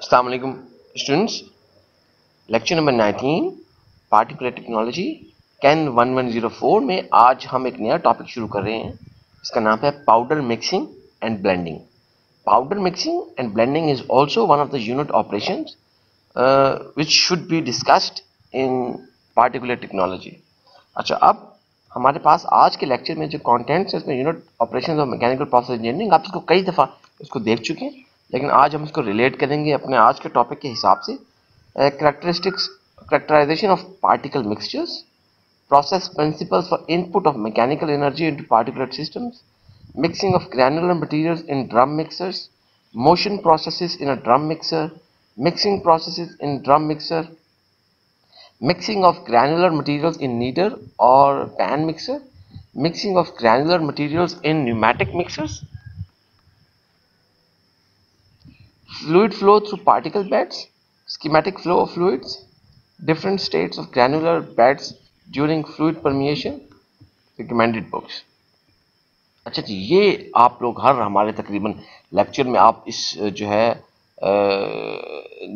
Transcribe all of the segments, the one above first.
अस्सलाम वालेकुम students. Lecture number 19 particular technology can 1104 में आज हम एक नया टॉपिक शुरू कर रहे हैं। इसका नाम है powder mixing and blending. Powder mixing and blending is also one of the unit operations which should be discussed in particular technology। अच्छा, अब हमारे पास आज के लेक्चर में जो कंटेंट्स है इसमें यूनिट ऑपरेशंस और मैकेनिकल प्रोसेस इंजीनियरिंग, आप इसको कई दफ़ा इसको देख चुके हैं, लेकिन आज हम इसको रिलेट करेंगे अपने आज के टॉपिक के हिसाब से। Characterization of particle mixtures, process principles for input of mechanical energy into particulate systems, mixing of granular materials in drum mixers, motion processes in a drum mixer, mixing processes in drum mixer, mixing of granular materials in kneader or pan mixer, mixing of granular materials in pneumatic mixers, fluid flow through particle beds, schematic flow of fluids, different states of granular beds during fluid permeation, recommended books। अच्छा जी, ये आप लोग हर हमारे तकरीबन lecture में आप इस जो है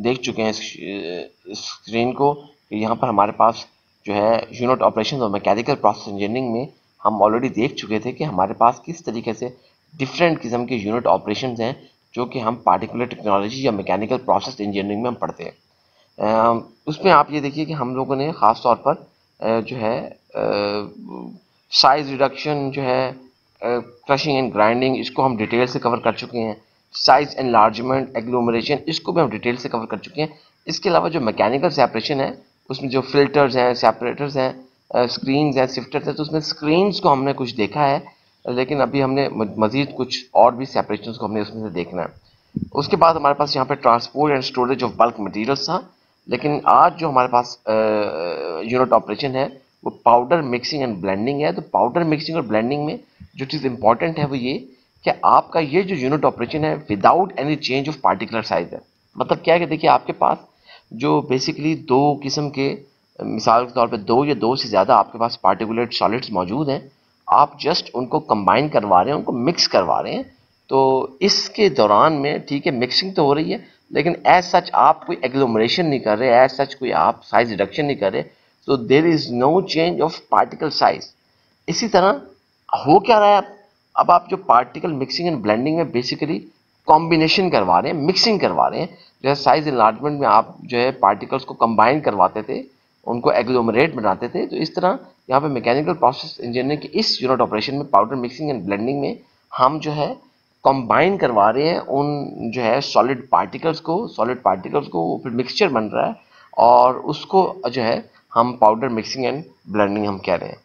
देख चुके हैं इस स्क्रीन को कि यहाँ पर हमारे पास जो है यूनिट ऑपरेशन और मैकेनिकल प्रोसेस इंजीनियरिंग में हम ऑलरेडी देख चुके थे कि हमारे पास किस तरीके से डिफरेंट किस्म के यूनिट ऑपरेशन हैं जो कि हम पार्टिकुलर टेक्नोलॉजी या मैकेनिकल प्रोसेस इंजीनियरिंग में हम पढ़ते हैं। उसमें आप ये देखिए कि हम लोगों ने ख़ास तौर पर जो है साइज रिडक्शन जो है, क्रशिंग एंड ग्राइंडिंग, इसको हम डिटेल से कवर कर चुके हैं। साइज एनलार्जमेंट, एग्लोमरेशन, इसको भी हम डिटेल से कवर कर चुके हैं। इसके अलावा जो मैकेनिकल सेपरेशन है उसमें जो फिल्टर्स हैं, सेपरेटर्स हैं, स्क्रीन्स हैं, शिफ्टर्स हैं, तो उसमें स्क्रीन्स को हमने कुछ देखा है, लेकिन अभी हमने मज़ीद कुछ और भी सेपरेशन को हमने उसमें से देखना है। उसके बाद हमारे पास यहाँ पे transport and storage of bulk materials था, लेकिन आज जो हमारे पास यूनिट ऑपरेशन है वो पाउडर मिक्सिंग एंड ब्लेंडिंग है। तो पाउडर मिक्सिंग और ब्लेंडिंग में जो चीज़ इंपॉर्टेंट है वो ये कि आपका ये जो यूनिट ऑपरेशन है without any change of particular size है। मतलब क्या है कि देखिए आपके पास जो बेसिकली दो किस्म के, मिसाल के तौर पे दो या दो से ज़्यादा आपके पास पार्टिकुलेट सॉलिड्स मौजूद हैं, आप जस्ट उनको कंबाइन करवा रहे हैं, उनको मिक्स करवा रहे हैं। तो इसके दौरान में ठीक है मिक्सिंग तो हो रही है, लेकिन एज सच आप कोई एग्लोमरेशन नहीं कर रहे, एज सच कोई आप साइज रिडक्शन नहीं कर रहे, तो there is no change of particle size. इसी तरह हो क्या रहा है, अब आप जो पार्टिकल मिक्सिंग एंड ब्लेंडिंग में बेसिकली कॉम्बिनेशन करवा रहे हैं, मिक्सिंग करवा रहे हैं। जैसे साइज एनलार्जमेंट में आप जो है पार्टिकल्स को कंबाइन करवाते थे, उनको एग्लोमरेट बनाते थे, तो इस तरह यहाँ पे मैकेनिकल प्रोसेस इंजीनियरिंग के इस यूनिट ऑपरेशन में पाउडर मिक्सिंग एंड ब्लेंडिंग में हम जो है कंबाइन करवा रहे हैं उन जो है सॉलिड पार्टिकल्स को फिर मिक्सचर बन रहा है और उसको जो है हम पाउडर मिक्सिंग एंड ब्लेंडिंग हम कह रहे हैं।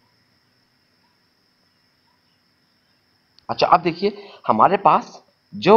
अच्छा, अब देखिए हमारे पास जो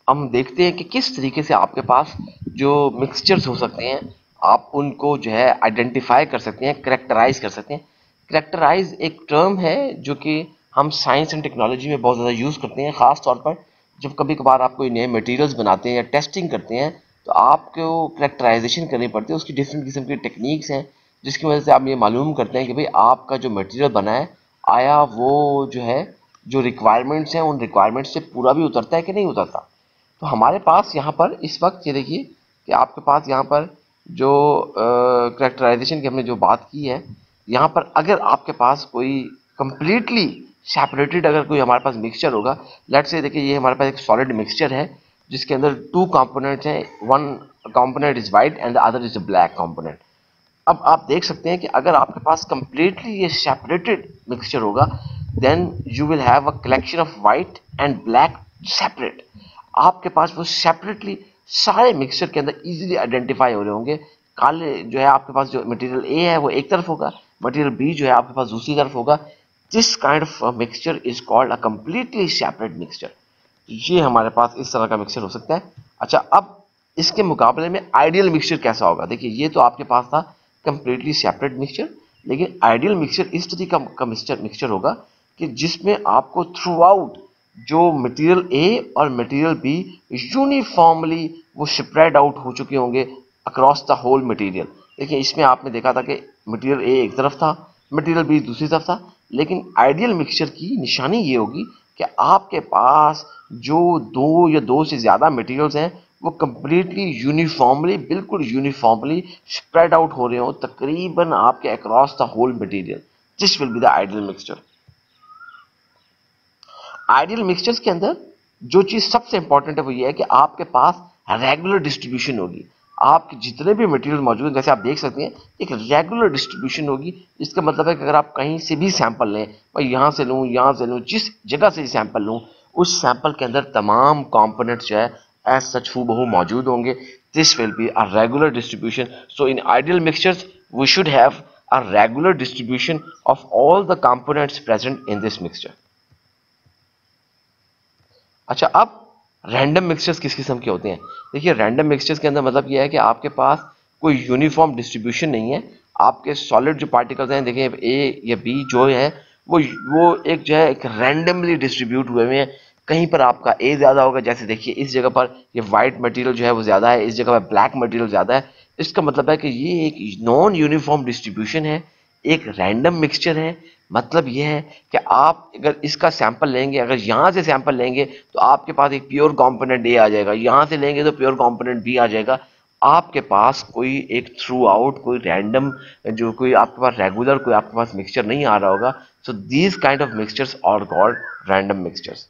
हम देखते हैं कि किस तरीके से आपके पास जो मिक्सचर्स हो सकते हैं आप उनको जो है आइडेंटिफाई कर सकते हैं, करेक्टराइज कर सकते हैं। करेक्टराइज एक टर्म है जो कि हम साइंस एंड टेक्नोलॉजी में बहुत ज़्यादा यूज़ करते हैं, ख़ास तौर पर जब कभी कभार आप कोई नए मटेरियल्स बनाते हैं या टेस्टिंग करते हैं तो आपको करेक्टराइजेशन करनी पड़ती है। उसकी डिफरेंट किस्म की टेक्निक्स हैं जिसकी वजह से आप ये मालूम करते हैं कि भाई आपका जो मटेरियल बना है आया वो जो है जो रिक्वायरमेंट्स हैं उन रिक्वायरमेंट्स से पूरा भी उतरता है कि नहीं उतरता। तो हमारे पास यहाँ पर इस वक्त ये देखिए कि आपके पास यहाँ पर जो करेक्टराइजेशन की हमने जो बात की है, यहाँ पर अगर आपके पास कोई कंप्लीटली सेपरेटेड अगर कोई हमारे पास मिक्सचर होगा, लेट्स से देखिए ये हमारे पास एक सॉलिड मिक्सचर है जिसके अंदर टू कंपोनेंट्स हैं, one component is white and the other is a black component. अब आप देख सकते हैं कि अगर आपके पास कंप्लीटली ये सेपरेटेड मिक्सचर होगा then you will have a collection of white and black separate. आपके पास वो सेपरेटली सारे मिक्सचर के अंदर इजीली आइडेंटिफाई हो रहे होंगे। काले जो है आपके पास जो मटेरियल ए है वो एक तरफ होगा, मटेरियल बी जो है आपके पास दूसरी तरफ होगा। This kind of mixture is called a completely separate mixture. ये हमारे पास इस तरह का मिक्सचर हो सकता है। अच्छा, अब इसके मुकाबले में आइडियल मिक्सचर कैसा होगा, देखिए ये तो आपके पास था कंप्लीटली सेपरेट मिक्सचर, लेकिन आइडियल मिक्सचर इस तरीके का मिक्सचर होगा कि जिसमें आपको थ्रू आउट जो मटेरियल ए और मटेरियल बी यूनिफॉर्मली वो स्प्रेड आउट हो चुके होंगे अक्रॉस द होल मटेरियल। देखिए इसमें आपने देखा था कि मटेरियल ए एक तरफ था, मटेरियल बी दूसरी तरफ था, लेकिन आइडियल मिक्सचर की निशानी ये होगी कि आपके पास जो दो या दो से ज़्यादा मटेरियल्स हैं वो कंप्लीटली यूनिफॉर्मली, बिल्कुल यूनिफॉर्मली स्प्रेड आउट हो रहे हो तकरीबन आपके across the whole material, this will be the ideal mixture. Ideal mixtures के अंदर जो चीज सबसे इंपॉर्टेंट है वो ये है कि आपके पास रेगुलर डिस्ट्रीब्यूशन होगी। आपके जितने भी मटेरियल मौजूद हैं, जैसे आप देख सकते हैं एक रेगुलर डिस्ट्रीब्यूशन होगी। इसका मतलब है कि अगर आप कहीं से भी सैंपल लें, भाई यहाँ से लूँ, यहाँ से लूँ, जिस जगह से सैंपल लूँ, उस सैंपल के अंदर तमाम कंपोनेंट्स जो है एज सच हूबहू मौजूद होंगे। This will be a regular distribution. So in ideal mixtures we should have a regular distribution of all the components present in this mixture. अच्छा, अब रैंडम मिक्सचर्स किस किस्म के होते हैं? देखिए, रैंडम मिक्सचर्स के अंदर मतलब यह है कि आपके पास कोई यूनिफॉर्म डिस्ट्रीब्यूशन नहीं है। आपके सॉलिड जो पार्टिकल्स हैं, देखिए ए या बी जो है वो एक जो है एक रैंडमली डिस्ट्रीब्यूट हुए हुए हैं। कहीं पर आपका ए ज़्यादा होगा, जैसे देखिए इस जगह पर ये वाइट मटेरियल जो है वो ज़्यादा है, इस जगह पर ब्लैक मटेरियल ज़्यादा है। इसका मतलब है कि ये एक नॉन यूनिफॉर्म डिस्ट्रीब्यूशन है, एक रैंडम मिक्सचर है। मतलब यह है कि आप अगर इसका सैंपल लेंगे, अगर यहाँ से सैंपल लेंगे तो आपके पास एक प्योर कंपोनेंट ए आ जाएगा, यहाँ से लेंगे तो प्योर कंपोनेंट बी आ जाएगा। आपके पास कोई एक थ्रू आउट कोई रैंडम जो कोई आपके पास रेगुलर कोई आपके पास मिक्सचर नहीं आ रहा होगा। So these kind of mixtures are called random mixtures.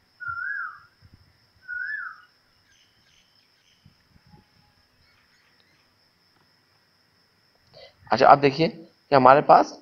अच्छा, अब देखिए कि हमारे पास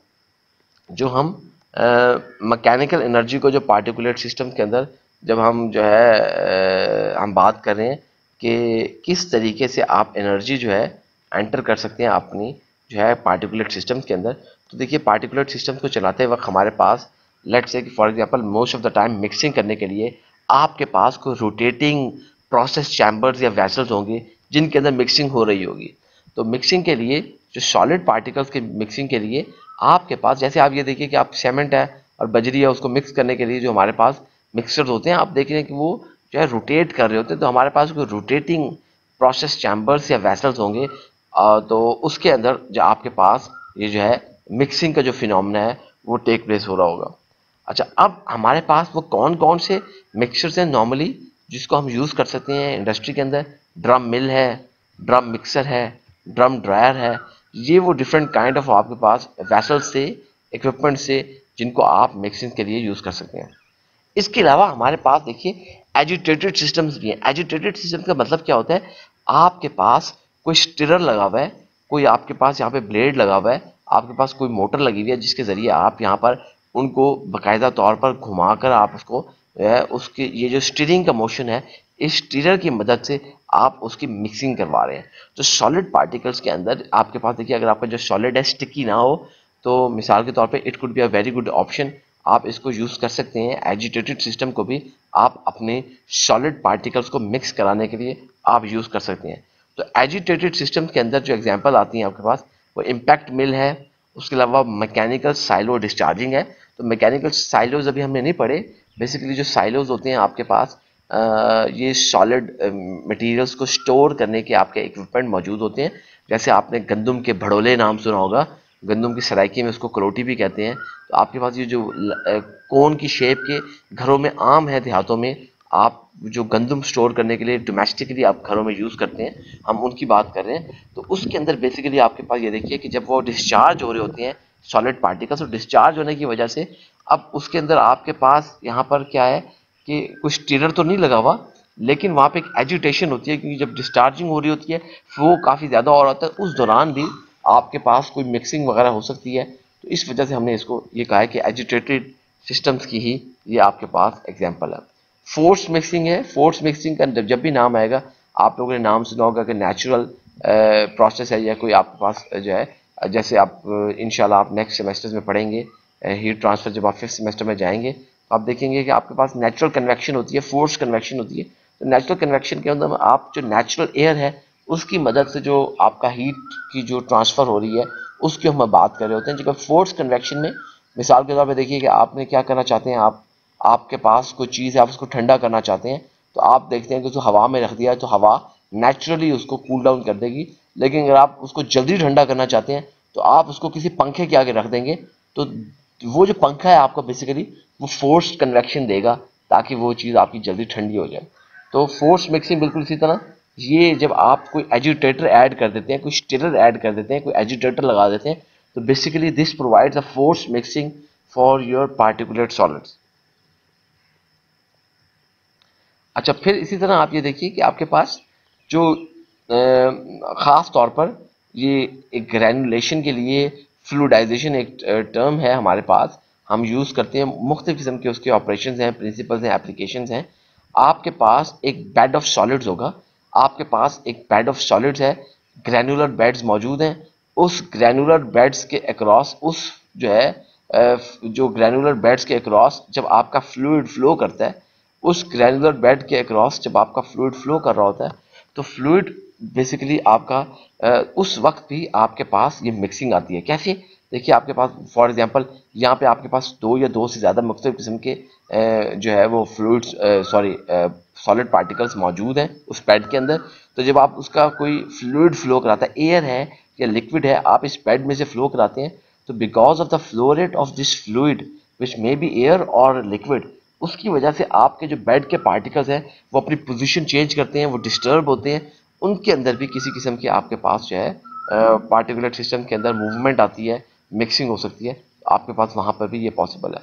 जो हम मैकेनिकल एनर्जी को जो पार्टिकुलेट सिस्टम के अंदर जब हम जो है हम बात कर रहे हैं कि किस तरीके से आप एनर्जी जो है एंटर कर सकते हैं अपनी जो है पार्टिकुलेट सिस्टम के अंदर। तो देखिए, पार्टिकुलेट सिस्टम को चलाते वक्त हमारे पास लेट्स से कि for example most of the time mixing करने के लिए आपके पास कोई रोटेटिंग प्रोसेस चैम्बर्स या वैसल्स होंगे जिनके अंदर मिक्सिंग हो रही होगी। तो मिक्सिंग के लिए जो सॉलिड पार्टिकल्स के मिक्सिंग के लिए आपके पास, जैसे आप ये देखिए कि आप सीमेंट है और बजरी है, उसको मिक्स करने के लिए जो हमारे पास मिक्सर्स होते हैं, आप देख रहे हैं कि वो जो है रोटेट कर रहे होते हैं। तो हमारे पास कोई रोटेटिंग प्रोसेस चैम्बर्स या वैसल्स होंगे। तो उसके अंदर जो आपके पास ये जो है मिक्सिंग का जो फिनोमेना है वो टेक प्लेस हो रहा होगा। अच्छा, अब हमारे पास वो कौन कौन से मिक्सचर्स हैं नॉर्मली जिसको हम यूज़ कर सकते हैं इंडस्ट्री के अंदर? ड्रम मिल है, ड्रम मिक्सर है, ड्रम ड्रायर है। ये वो डिफरेंट काइंड ऑफ आपके पास वैसल से इक्विपमेंट से जिनको आप मिक्सिंग के लिए यूज़ कर सकते हैं। इसके अलावा हमारे पास देखिए एजिटेटेड सिस्टम्स भी हैं। एजिटेटेड सिस्टम का मतलब क्या होता है? आपके पास कोई स्टिरर लगा हुआ है, कोई आपके पास यहाँ पे ब्लेड लगा हुआ है, आपके पास कोई मोटर लगी हुई है जिसके ज़रिए आप यहाँ पर उनको बाकायदा तौर पर घुमाकर आप उसको उसकी ये जो स्टीयरिंग का मोशन है, इस स्टीयर की मदद से आप उसकी मिक्सिंग करवा रहे हैं। तो सॉलिड पार्टिकल्स के अंदर आपके पास देखिए, अगर आपका जो सॉलिड है स्टिकी ना हो तो मिसाल के तौर पे it could be a very good option. आप इसको यूज़ कर सकते हैं, एजिटेटेड सिस्टम को भी आप अपने सॉलिड पार्टिकल्स को मिक्स कराने के लिए आप यूज़ कर सकते हैं। तो एजिटेटेड सिस्टम के अंदर जो एग्जांपल आती हैं आपके पास वो इम्पैक्ट मिल है, उसके अलावा मैकेनिकल साइलो डिस्चार्जिंग है। तो मैकेनिकल साइलोज अभी हमने नहीं पढ़े। बेसिकली जो साइलोज होते हैं आपके पास ये सॉलिड मटेरियल्स को स्टोर करने के आपके इक्विपमेंट मौजूद होते हैं। जैसे आपने गंदम के भड़ोले नाम सुना होगा, गंदम की सराइकी में उसको कलोटी भी कहते हैं। तो आपके पास ये जो कोन की शेप के घरों में आम है देहातों में, आप जो गंदम स्टोर करने के लिए डोमेस्टिकली आप घरों में यूज़ करते हैं, हम उनकी बात कर रहे हैं। तो उसके अंदर बेसिकली आपके पास ये देखिए कि जब वो डिस्चार्ज हो रहे होते हैं सॉलिड पार्टिकल्स, तो डिस्चार्ज होने की वजह से अब उसके अंदर आपके पास यहाँ पर क्या है कि कुछ स्टीरर तो नहीं लगा हुआ, लेकिन वहाँ पे एक एजिटेशन होती है क्योंकि जब डिस्चार्जिंग हो रही होती है फ्लो काफ़ी ज़्यादा हो रहा होता है, उस दौरान भी आपके पास कोई मिक्सिंग वगैरह हो सकती है। तो इस वजह से हमने इसको ये कहा है कि एजिटेटेड सिस्टम्स की ही ये आपके पास एग्जाम्पल है। फोर्स मिक्सिंग है। फोर्स मिक्सिंग का जब भी नाम आएगा आप लोगों ने नाम सुना होगा कि नेचुरल प्रोसेस है या कोई आपके पास जो है, जैसे आप इंशाल्लाह आप नेक्स्ट सेमेस्टर्स में पढ़ेंगे हीट ट्रांसफर, जब आप 5th सेमेस्टर में जाएंगे तो आप देखेंगे कि आपके पास नेचुरल कन्वेक्शन होती है, फोर्स कन्वेक्शन होती है। तो नेचुरल कन्वेक्शन के अंदर आप जो नेचुरल एयर है उसकी मदद से जो आपका हीट की जो ट्रांसफ़र हो रही है उसकी हम बात कर रहे होते हैं। जब फोर्स कन्वेक्शन में मिसाल के तौर पर देखिए कि आपने क्या करना चाहते हैं, आपके पास कोई चीज़ है, आप उसको ठंडा करना चाहते हैं, तो आप देखते हैं कि उसको हवा में रख दिया है तो हवा नेचुरली उसको कूल डाउन कर देगी। लेकिन अगर आप उसको जल्दी ठंडा करना चाहते हैं तो आप उसको किसी पंखे के आगे रख देंगे, तो वो जो पंखा है आपको बेसिकली वो फोर्स कन्वेक्शन देगा ताकि वो चीज़ आपकी जल्दी ठंडी हो जाए। तो फोर्स मिक्सिंग बिल्कुल इसी तरह ये जब आप कोई एजिटेटर ऐड कर देते हैं, कोई स्टिरर ऐड कर देते हैं, कोई एजिटेटर लगा देते हैं, तो basically this provides a force mixing for your particulate solids. अच्छा, फिर इसी तरह आप ये देखिए कि आपके पास जो खास तौर पर ये एक ग्रैनुलेशन के लिए फ्लूइडाइजेशन एक टर्म है हमारे पास, हम यूज करते हैं, मुख्तलिफ किस्म के उसके ऑपरेशंस हैं, प्रिंसिपल्स हैं, एप्लीकेशंस हैं। आपके पास एक बेड ऑफ सॉलिड्स होगा, आपके पास एक बेड ऑफ सॉलिड्स है, ग्रैनुलर बेड्स मौजूद हैं, उस ग्रैनुलर बेड्स के अक्रॉस उस जो है जो ग्रैनुलर बेड्स के अक्रॉस जब आपका फ्लूइड फ्लो करता है, उस ग्रैनुलर बेड के अक्रॉस जब आपका फ्लूइड फ्लो कर रहा होता है, तो फ्लूइड बेसिकली आपका उस वक्त भी आपके पास ये मिक्सिंग आती है। कैसे? देखिए, आपके पास फॉर एग्जांपल यहाँ पे आपके पास दो या दो से ज़्यादा मुख्तलिफ किस्म के जो है वो फ्लूइड्स सॉलिड पार्टिकल्स मौजूद हैं उस पैड के अंदर। तो जब आप उसका कोई फ्लूइड फ्लो कराता है, एयर है या लिक्विड है, आप इस पैड में से फ्लो कराते हैं, तो because of the flow rate of this fluid which may be air और लिक्विड, उसकी वजह से आपके जो बेड के पार्टिकल्स हैं वो अपनी पोजीशन चेंज करते हैं, वो डिस्टर्ब होते हैं, उनके अंदर भी किसी किस्म की आपके पास जो है पार्टिकुलेट सिस्टम के अंदर मूवमेंट आती है, मिक्सिंग हो सकती है, आपके पास वहाँ पर भी ये पॉसिबल है।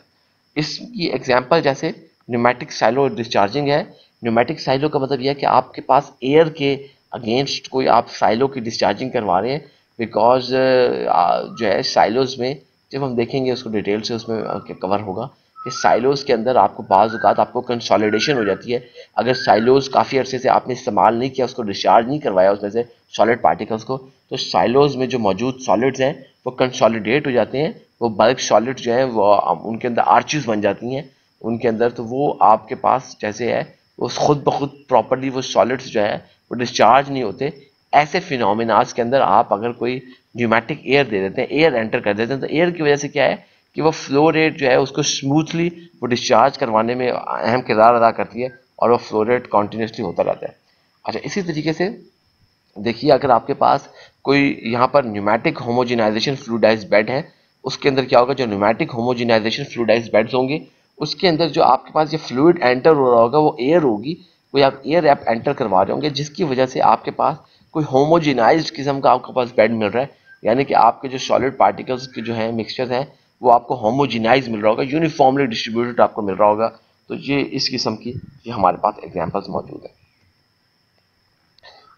इसकी एग्जांपल जैसे न्यूमेटिक साइलो डिस्चार्जिंग है। न्यूमेटिक साइलो का मतलब यह है कि आपके पास एयर के अगेंस्ट कोई आप साइलो की डिस्चार्जिंग करवा रहे हैं, बिकॉज जो है साइलोज में जब हम देखेंगे उसको डिटेल से उसमें कवर होगा कि साइलोज के अंदर आपको बाज़ औक़ात आपको कंसोलिडेशन हो जाती है। अगर साइलोज काफ़ी अरसे से आपने इस्तेमाल नहीं किया, उसको डिस्चार्ज नहीं करवाया उसमें से सॉलिड पार्टिकल्स को, तो साइलोज में जो मौजूद सॉलिड्स हैं वो कंसोलिडेट हो जाते हैं, वो बल्क सॉलिड जो है वो उनके अंदर आर्चेस बन जाती हैं उनके अंदर, तो वो आपके पास जैसे है वो खुद ब खुद प्रॉपरली वो सॉलिड्स जो है वो डिस्चार्ज नहीं होते। ऐसे फिनोमिनाज के अंदर आप अगर कोई न्यूमेटिक एयर दे देते हैं, एयर एंटर कर देते हैं, तो एयर की वजह से क्या है कि वो फ्लो रेट जो है उसको स्मूथली वो डिस्चार्ज करवाने में अहम किरदार अदा करती है और वो फ्लो रेट कॉन्टीन्यूसली होता रहता है। अच्छा, इसी तरीके से देखिए, अगर आपके पास कोई यहाँ पर न्यूमेटिक होमोजेनाइजेशन फ्लूइडाइज्ड बेड है, उसके अंदर क्या होगा, जो न्यूमेटिक होमोजेनाइजेशन फ्लूइडाइज्ड बेड्स होंगे उसके अंदर जो आपके पास ये फ्लूइड एंटर हो रहा होगा वो एयर होगी, कोई आप एयर ऐप एंटर करवा रहे होंगे, जिसकी वजह से आपके पास कोई होमोजेनाइज्ड किस्म का आपके पास बेड मिल रहा है, यानी कि आपके जो सॉलिड पार्टिकल्स के जो है मिक्सचर हैं वो आपको होमोजेनाइज मिल रहा होगा, यूनिफॉर्मली डिस्ट्रीब्यूटेड आपको मिल रहा होगा। तो ये इस किस्म की ये हमारे पास एग्जांपल्स मौजूद है।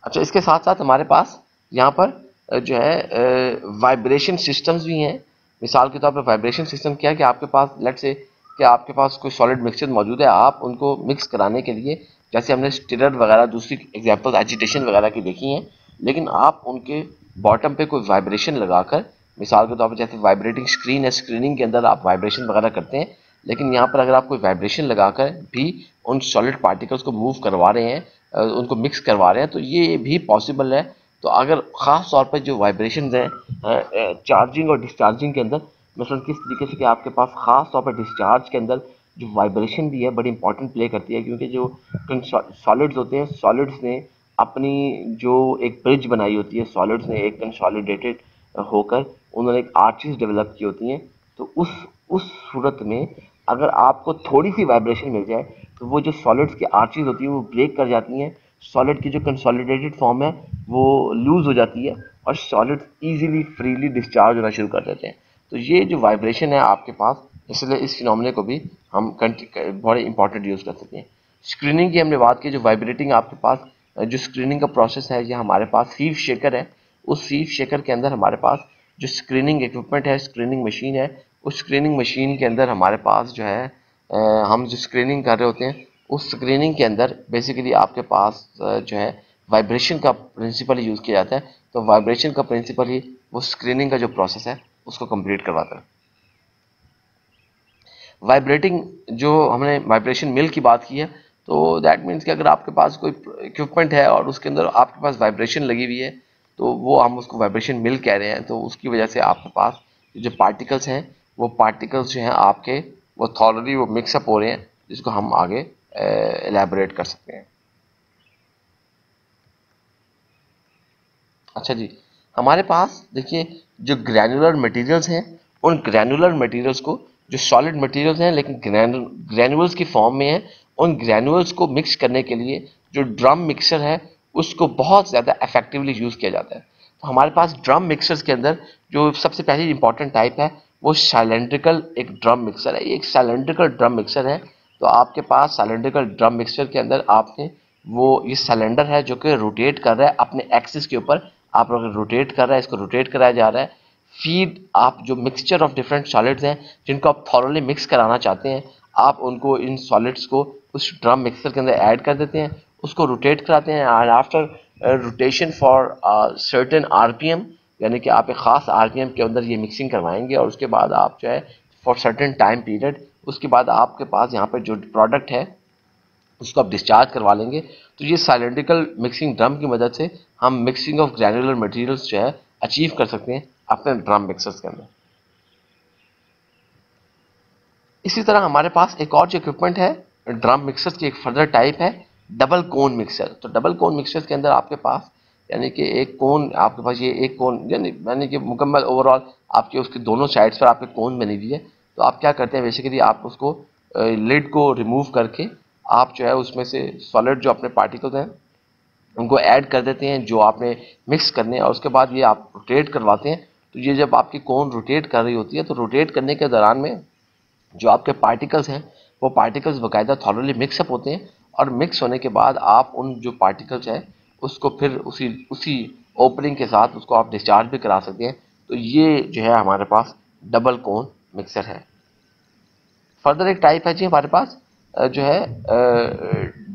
अच्छा, इसके साथ साथ हमारे पास यहाँ पर जो है वाइब्रेशन सिस्टम्स भी हैं। मिसाल के तौर पर वाइब्रेशन सिस्टम क्या है कि आपके पास लेट्स से कि आपके पास कोई सॉलिड मिक्सचर मौजूद है, आप उनको मिक्स कराने के लिए जैसे हमने स्टिरर वगैरह दूसरी एग्जांपल एजिटेशन वगैरह की देखी हैं, लेकिन आप उनके बॉटम पे कोई वाइब्रेशन लगाकर, मिसाल के तौर पर जैसे वाइब्रेटिंग स्क्रीन है, स्क्रीनिंग के अंदर आप वाइब्रेशन वगैरह करते हैं, लेकिन यहाँ पर अगर आप कोई वाइब्रेशन लगाकर भी उन सॉलिड पार्टिकल्स को मूव करवा रहे हैं, उनको मिक्स करवा रहे हैं, तो ये भी पॉसिबल है। तो अगर ख़ास तौर पर जो वाइब्रेशन हैं चार्जिंग और डिस्चार्जिंग के अंदर, मसलन किस तरीके से कि आपके पास ख़ास तौर पर डिस्चार्ज के अंदर जो वाइब्रेशन भी है बड़ी इंपॉर्टेंट प्ले करती है, क्योंकि जो सॉलिड्स होते हैं, सॉलिड्स ने अपनी जो एक ब्रिज बनाई होती है, सॉलिड्स ने एक कंसोलिडेटेड होकर उन्होंने एक आर्चेस डेवलप की होती हैं, तो उस सूरत में अगर आपको थोड़ी सी वाइब्रेशन मिल जाए तो वो जो सॉलिड्स की आर्चेस होती हैं वो ब्रेक कर जाती हैं, सॉलिड की जो कंसोलिडेटेड फॉर्म है वो लूज हो जाती है और सॉलिड्स इजीली फ्रीली डिस्चार्ज होना शुरू कर देते हैं। तो ये जो वाइब्रेशन है आपके पास, इसलिए इस फिनोमेना को भी हम बड़े इंपॉर्टेंट यूज़ कर सकते हैं। स्क्रीनिंग की हमने बात की, जो वाइब्रेटिंग आपके पास जो स्क्रीनिंग का प्रोसेस है, ये हमारे पास सीव शेकर है। उस सीव शेकर के अंदर हमारे पास जो स्क्रीनिंग इक्विपमेंट है, स्क्रीनिंग मशीन है, उस स्क्रीनिंग मशीन के अंदर हमारे पास जो है हम जो स्क्रीनिंग कर रहे होते हैं, उस स्क्रीनिंग के अंदर बेसिकली आपके पास जो है वाइब्रेशन का प्रिंसिपल यूज़ किया जाता है। तो वाइब्रेशन का प्रिंसिपल ही वो स्क्रीनिंग का जो प्रोसेस है उसको कंप्लीट करवाता है। वाइब्रेटिंग जो हमने वाइब्रेशन मिल की बात की है, तो दैट मीन्स कि अगर आपके पास कोई इक्विपमेंट है और उसके अंदर आपके पास वाइब्रेशन लगी हुई है, तो वो हम उसको वाइब्रेशन मिल कह रहे हैं। तो उसकी वजह से आपके पास जो पार्टिकल्स हैं वो पार्टिकल्स जो हैं आपके वो थॉरली वो मिक्सअप हो रहे हैं, जिसको हम आगे एलैबोरेट कर सकते हैं। अच्छा जी, हमारे पास देखिए जो ग्रैनुलर मटेरियल्स हैं, उन ग्रैनुलर मटेरियल्स को, जो सॉलिड मटेरियल्स हैं लेकिन ग्रैनुअल्स की फॉर्म में हैं, उन ग्रैनुअल्स को मिक्स करने के लिए जो ड्रम मिक्सर है उसको बहुत ज़्यादा इफेक्टिवली यूज़ किया जाता है। तो हमारे पास ड्रम मिक्सर्स के अंदर जो सबसे पहली इंपॉर्टेंट टाइप है वो सिलेंड्रिकल एक ड्रम मिक्सर है। ये एक सिलेंड्रिकल ड्रम मिक्सर है। तो आपके पास सिलेंड्रिकल ड्रम मिक्सर के अंदर आपने वो ये सिलेंडर है जो कि रोटेट कर रहा है अपने एक्सिस के ऊपर। आप अगर रोटेट कर रहा है, इसको रोटेट कराया जा रहा है। फीड आप जो मिक्सचर ऑफ डिफरेंट सॉलिड्स हैं जिनको आप थॉरली मिक्स कराना चाहते हैं, आप उनको इन सॉलिड्स को उस ड्रम मिक्सर के अंदर ऐड कर देते हैं, उसको रोटेट कराते हैं and after rotation for certain RPM, यानी कि आप एक ख़ास आरपीएम के अंदर ये मिक्सिंग करवाएंगे और उसके बाद आप जो है फॉर सर्टेन टाइम पीरियड उसके बाद आपके पास यहाँ पे जो प्रोडक्ट है उसको आप डिस्चार्ज करवा लेंगे। तो ये साइलेंटिकल मिक्सिंग ड्रम की मदद से हम मिक्सिंग ऑफ ग्रैनुलर मटेरियल्स जो है अचीव कर सकते हैं अपने ड्रम मिक्सर्स के अंदर। इसी तरह हमारे पास एक और जो इक्विपमेंट है ड्रम मिक्सर्स की एक फर्दर टाइप है डबल कोन मिक्सर। तो डबल कोन मिक्सर्स के अंदर आपके पास यानी कि एक कोन आपके पास ये एक कोन यानी कि मुकम्मल ओवरऑल आपके उसके दोनों साइड्स पर आपके कोन बनी हुई है। तो आप क्या करते हैं बेसिकली आप उसको लिड को रिमूव करके आप जो है उसमें से सॉलिड जो अपने पार्टिकल्स हैं उनको ऐड कर देते हैं जो आपने मिक्स करने हैं और उसके बाद ये आप रोटेट करवाते हैं। तो ये जब आपकी कोन रोटेट कर रही होती है तो रोटेट करने के दौरान में जो आपके पार्टिकल्स हैं वो पार्टिकल्स बाकायदा थॉरली मिक्सअप होते हैं और मिक्स होने के बाद आप उन जो पार्टिकल्स हैं उसको फिर उसी उसी ओपनिंग के साथ उसको आप डिस्चार्ज भी करा सकते हैं। तो ये जो है हमारे पास डबल कोन मिक्सर है। फर्दर एक टाइप है जी हमारे पास जो है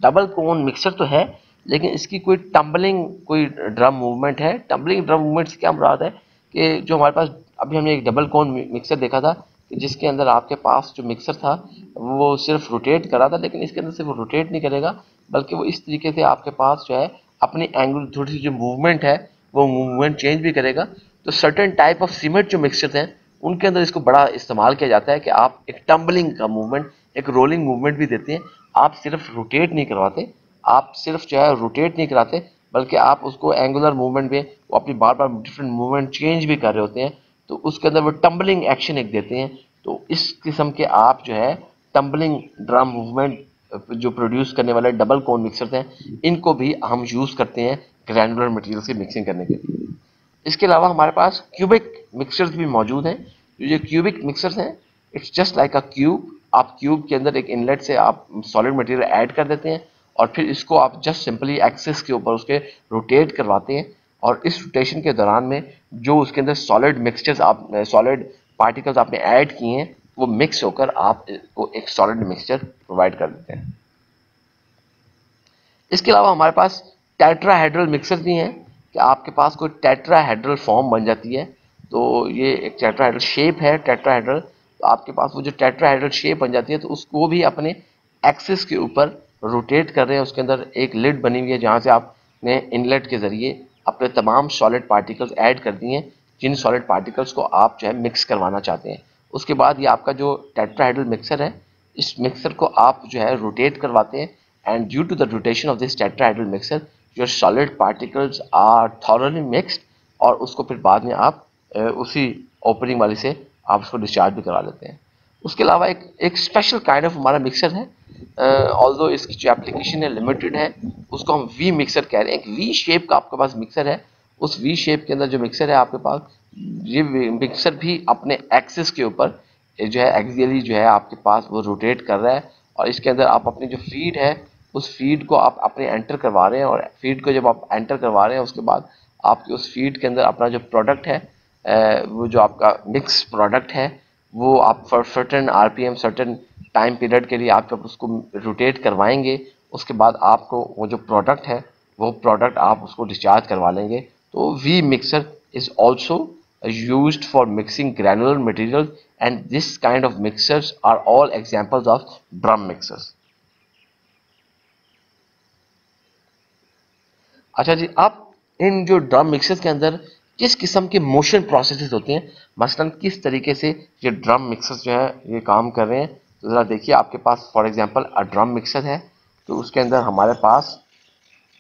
डबल कोन मिक्सर तो है लेकिन इसकी कोई टम्बलिंग कोई ड्रम मूवमेंट है। टम्बलिंग ड्रम मूवमेंट से क्या मुराद है कि जो हमारे पास अभी हमने एक डबल कोन मिक्सर देखा था कि जिसके अंदर आपके पास जो मिक्सर था वो सिर्फ रोटेट कर रहा था, लेकिन इसके अंदर सिर्फ रोटेट नहीं करेगा बल्कि वो इस तरीके से आपके पास जो है अपनी एंगल थोड़ी सी जो मूवमेंट है वो मूवमेंट चेंज भी करेगा। तो सर्टेन टाइप ऑफ सीमेंट जो मिक्सचर हैं उनके अंदर इसको बड़ा इस्तेमाल किया जाता है कि आप एक टम्बलिंग का मूवमेंट एक रोलिंग मूवमेंट भी देते हैं। आप सिर्फ रोटेट नहीं करवाते, आप सिर्फ जो है रोटेट नहीं कराते बल्कि आप उसको एंगुलर मूवमेंट में वो अपनी बार बार डिफरेंट मूवमेंट चेंज भी कर रहे होते हैं। तो उसके अंदर वो टम्बलिंग एक्शन एक देते हैं। तो इस किस्म के आप जो है टम्बलिंग ड्रम मूवमेंट जो प्रोड्यूस करने वाले डबल कोन मिक्सर्स हैं इनको भी हम यूज़ करते हैं ग्रैनुलर मटेरियल की मिक्सिंग करने के लिए। इसके अलावा हमारे पास क्यूबिक मिक्सर्स भी मौजूद हैं। जो क्यूबिक मिक्सर्स हैं it's just like a cube. आप क्यूब के अंदर एक इनलेट से आप सॉलिड मटेरियल ऐड कर देते हैं और फिर इसको आप जस्ट सिंपली एक्सिस के ऊपर उसके रोटेट करवाते हैं और इस रोटेशन के दौरान में जो उसके अंदर सॉलिड मिक्सचर्स आप सॉलिड पार्टिकल्स आपने ऐड किए हैं वो मिक्स होकर आपको एक सॉलिड मिक्सचर प्रोवाइड कर देते हैं। इसके अलावा हमारे पास टेट्राहेड्रल मिक्सर भी हैं कि आपके पास कोई टेट्राहेड्रल फॉर्म बन जाती है। तो ये एक टेट्राहेड्रल शेप है टेट्राहेड्रल। तो आपके पास वो जो टेट्राहेड्रल शेप बन जाती है तो उसको भी अपने एक्सिस के ऊपर रोटेट कर रहे हैं। उसके अंदर एक लिड बनी हुई है जहाँ से आपने इनलेट के ज़रिए अपने तमाम सॉलिड पार्टिकल्स ऐड कर दिए हैं जिन सॉलिड पार्टिकल्स को आप जो है मिक्स करवाना चाहते हैं। उसके बाद ये आपका जो टेट्राहेड्रल मिक्सर है इस मिक्सर को आप जो है रोटेट करवाते हैं and due to the rotation of this tetrahedral mixer your solid particles are thoroughly mixed और उसको फिर बाद में आप उसी ओपनिंग वाली से आप उसको डिस्चार्ज भी करा लेते हैं। उसके अलावा एक स्पेशल काइंड ऑफ हमारा मिक्सर है ऑल्दो इसकी जो एप्लीकेशन है लिमिटेड है उसको हम वी मिक्सर कह रहे हैं। एक वी शेप का आपके पास मिक्सर है। उस वी शेप के अंदर जो मिक्सर है आपके पास ये मिक्सर भी अपने एक्सिस के ऊपर जो है एक्सियली जो है आपके पास वो रोटेट कर रहा है और इसके अंदर आप अपनी जो फीड है उस फीड को आप अपने एंटर करवा रहे हैं और फीड को जब आप एंटर करवा रहे हैं उसके बाद आपके उस फीड के अंदर अपना जो प्रोडक्ट है वो जो आपका मिक्स प्रोडक्ट है वो आप for certain RPM certain time period के लिए आप जब उसको रोटेट करवाएंगे उसके बाद आपको वो जो प्रोडक्ट है वो प्रोडक्ट आप उसको डिस्चार्ज करवा लेंगे। तो we mixer is also used for mixing granular materials and this kind of mixers are all examples of drum mixers। अच्छा जी, आप इन जो ड्रम मिक्सर्स के अंदर किस किस्म के मोशन प्रोसेसेस होते हैं, मसलन किस तरीके से ये ड्रम मिक्सर्स जो है ये काम कर रहे हैं, तो ज़रा देखिए आपके पास फॉर एग्जांपल ड्रम मिक्सर है तो उसके अंदर हमारे पास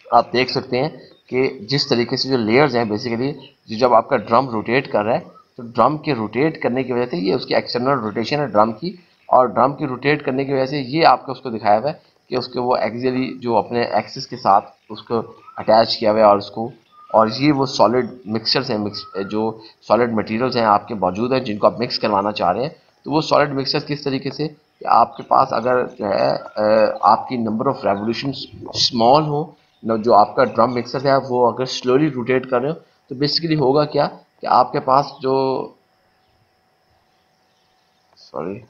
आप देख सकते हैं कि जिस तरीके से जो लेयर्स हैं बेसिकली जब आपका ड्रम रोटेट कर रहा है तो ड्रम के रोटेट करने की वजह से ये उसकी एक्सटर्नल रोटेशन है ड्रम की और ड्रम की रोटेट करने की वजह से ये आपको उसको दिखाया हुआ है कि उसके वो एक्सियली जो अपने एक्सिस के साथ उसको अटैच किया हुआ है और उसको, और ये वो सॉलिड मिक्सचर्स हैं, जो सॉलिड मटेरियल्स हैं आपके मौजूद हैं जिनको आप मिक्स करवाना चाह रहे हैं। तो वो सॉलिड मिक्सचर्स किस तरीके से कि आपके पास अगर जो है आपकी नंबर ऑफ रेवोल्यूशन स्मॉल हो, जो आपका ड्रम मिक्सर है वो अगर स्लोली रोटेट कर रहे हो, तो बेसिकली होगा क्या कि आपके पास जो सॉरी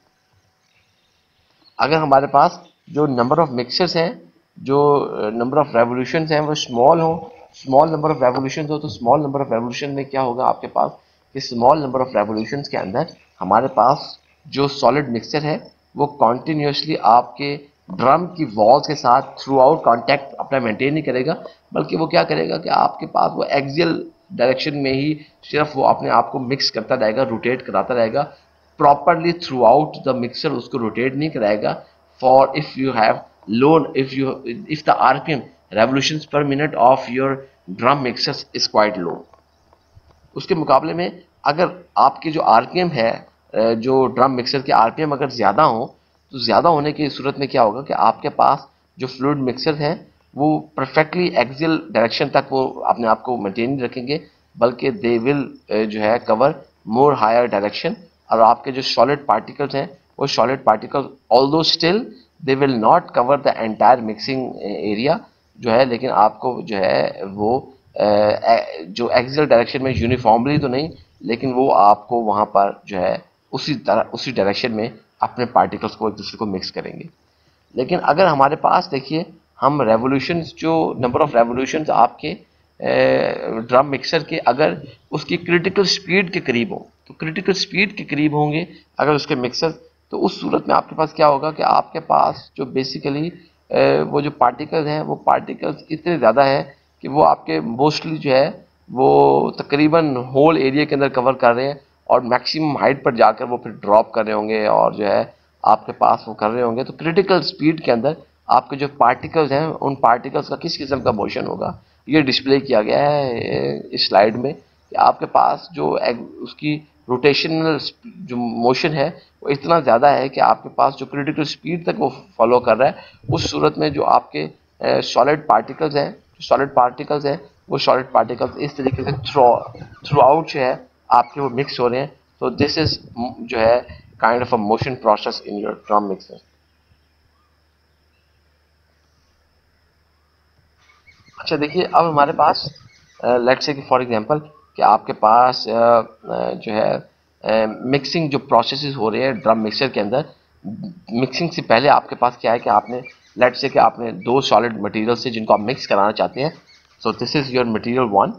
अगर हमारे पास जो नंबर ऑफ मिक्सर्स हैं, जो नंबर ऑफ रेवोल्यूशंस हैं वो स्मॉल हो, स्मॉल नंबर ऑफ रेवोल्यूशंस हो, तो स्मॉल नंबर ऑफ रेवोल्यूशन में क्या होगा आपके पास कि स्मॉल नंबर ऑफ रेवोल्यूशंस के अंदर हमारे पास जो सॉलिड मिक्सचर है वो कॉन्टिन्यूसली आपके ड्रम की वॉल्स के साथ थ्रू आउट कॉन्टैक्ट अपना मेंटेन नहीं करेगा, बल्कि वो क्या करेगा कि आपके पास वो एक्सियल डायरेक्शन में ही सिर्फ वो अपने आप को मिक्स करता रहेगा, रोटेट कराता रहेगा, properly through out the mixer उसको रोटेट नहीं कराएगा। For if you have low, if the RPM revolutions पर minute of your drum mixer is quite low, उसके मुकाबले में अगर आपके जो आरपीएम है, जो ड्रम मिक्सर के आरपीएम अगर ज़्यादा हो, तो ज़्यादा होने की सूरत में क्या होगा कि आपके पास जो फ्लूइड मिक्सर है वो परफेक्टली एक्सियल डायरेक्शन तक वो अपने आप को मेंटेन नहीं रखेंगे, बल्कि दे विल जो है कवर मोर हायर डायरेक्शन, और आपके जो सॉलिड पार्टिकल्स हैं वो solid particles although still they will not cover the entire mixing area जो है, लेकिन आपको जो है वो जो एक्सियल डायरेक्शन में यूनिफॉर्मली तो नहीं, लेकिन वो आपको वहाँ पर जो है उसी तरह उसी डायरेक्शन में अपने पार्टिकल्स को एक दूसरे को मिक्स करेंगे। लेकिन अगर हमारे पास देखिए हम रेवोल्यूशंस, जो नंबर ऑफ रेवोल्यूशंस आपके ड्रम मिक्सर के अगर उसकी क्रिटिकल स्पीड के करीब हो, तो क्रिटिकल स्पीड के करीब होंगे अगर उसके मिक्सर, तो उस सूरत में आपके पास क्या होगा कि आपके पास जो बेसिकली वो जो पार्टिकल्स हैं वो पार्टिकल्स इतने ज़्यादा है कि वो आपके मोस्टली जो है वो तकरीबन होल एरिया के अंदर कवर कर रहे हैं, और मैक्सिमम हाइट पर जाकर वो फिर ड्रॉप कर रहे होंगे और जो है आपके पास वो कर रहे होंगे। तो क्रिटिकल स्पीड के अंदर आपके जो पार्टिकल्स हैं उन पार्टिकल्स का किस किस्म का मोशन होगा, ये डिस्प्ले किया गया है इस स्लाइड में कि आपके पास जो उसकी रोटेशनल जो मोशन है वो इतना ज़्यादा है कि आपके पास जो क्रिटिकल स्पीड तक वो फॉलो कर रहा है, उस सूरत में जो आपके सॉलिड पार्टिकल्स हैं, वो सॉलिड पार्टिकल्स इस तरीके से थ्रू आउट जो है आपके वो मिक्स हो रहे हैं। तो दिस इज जो है kind of a motion process in your drum mixer. अच्छा देखिए, अब हमारे पास लेट्स से कि फॉर एग्जांपल कि आपके पास जो है मिक्सिंग जो प्रोसेसेस हो रहे हैं ड्रम मिक्सर के अंदर, मिक्सिंग से पहले आपके पास क्या है कि आपने लेट्स से कि आपने दो सॉलिड मटेरियल से जिनको आप मिक्स कराना चाहते हैं, so this is your material one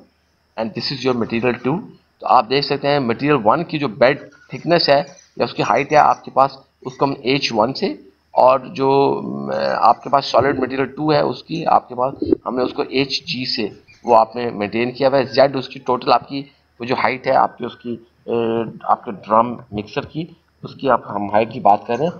and this is your material two. तो आप देख सकते हैं मटेरियल वन की जो बेड थिकनेस है या उसकी हाइट है आपके पास, उसको हम H1 से, और जो आपके पास सॉलिड मटेरियल टू है उसकी आपके पास हमने उसको HG से वो आपने मेंटेन किया हुआ है। जेड उसकी टोटल आपकी वो जो हाइट है आपकी उसकी आपके ड्रम मिक्सर की, उसकी आप हम हाइट की बात कर रहे हैं।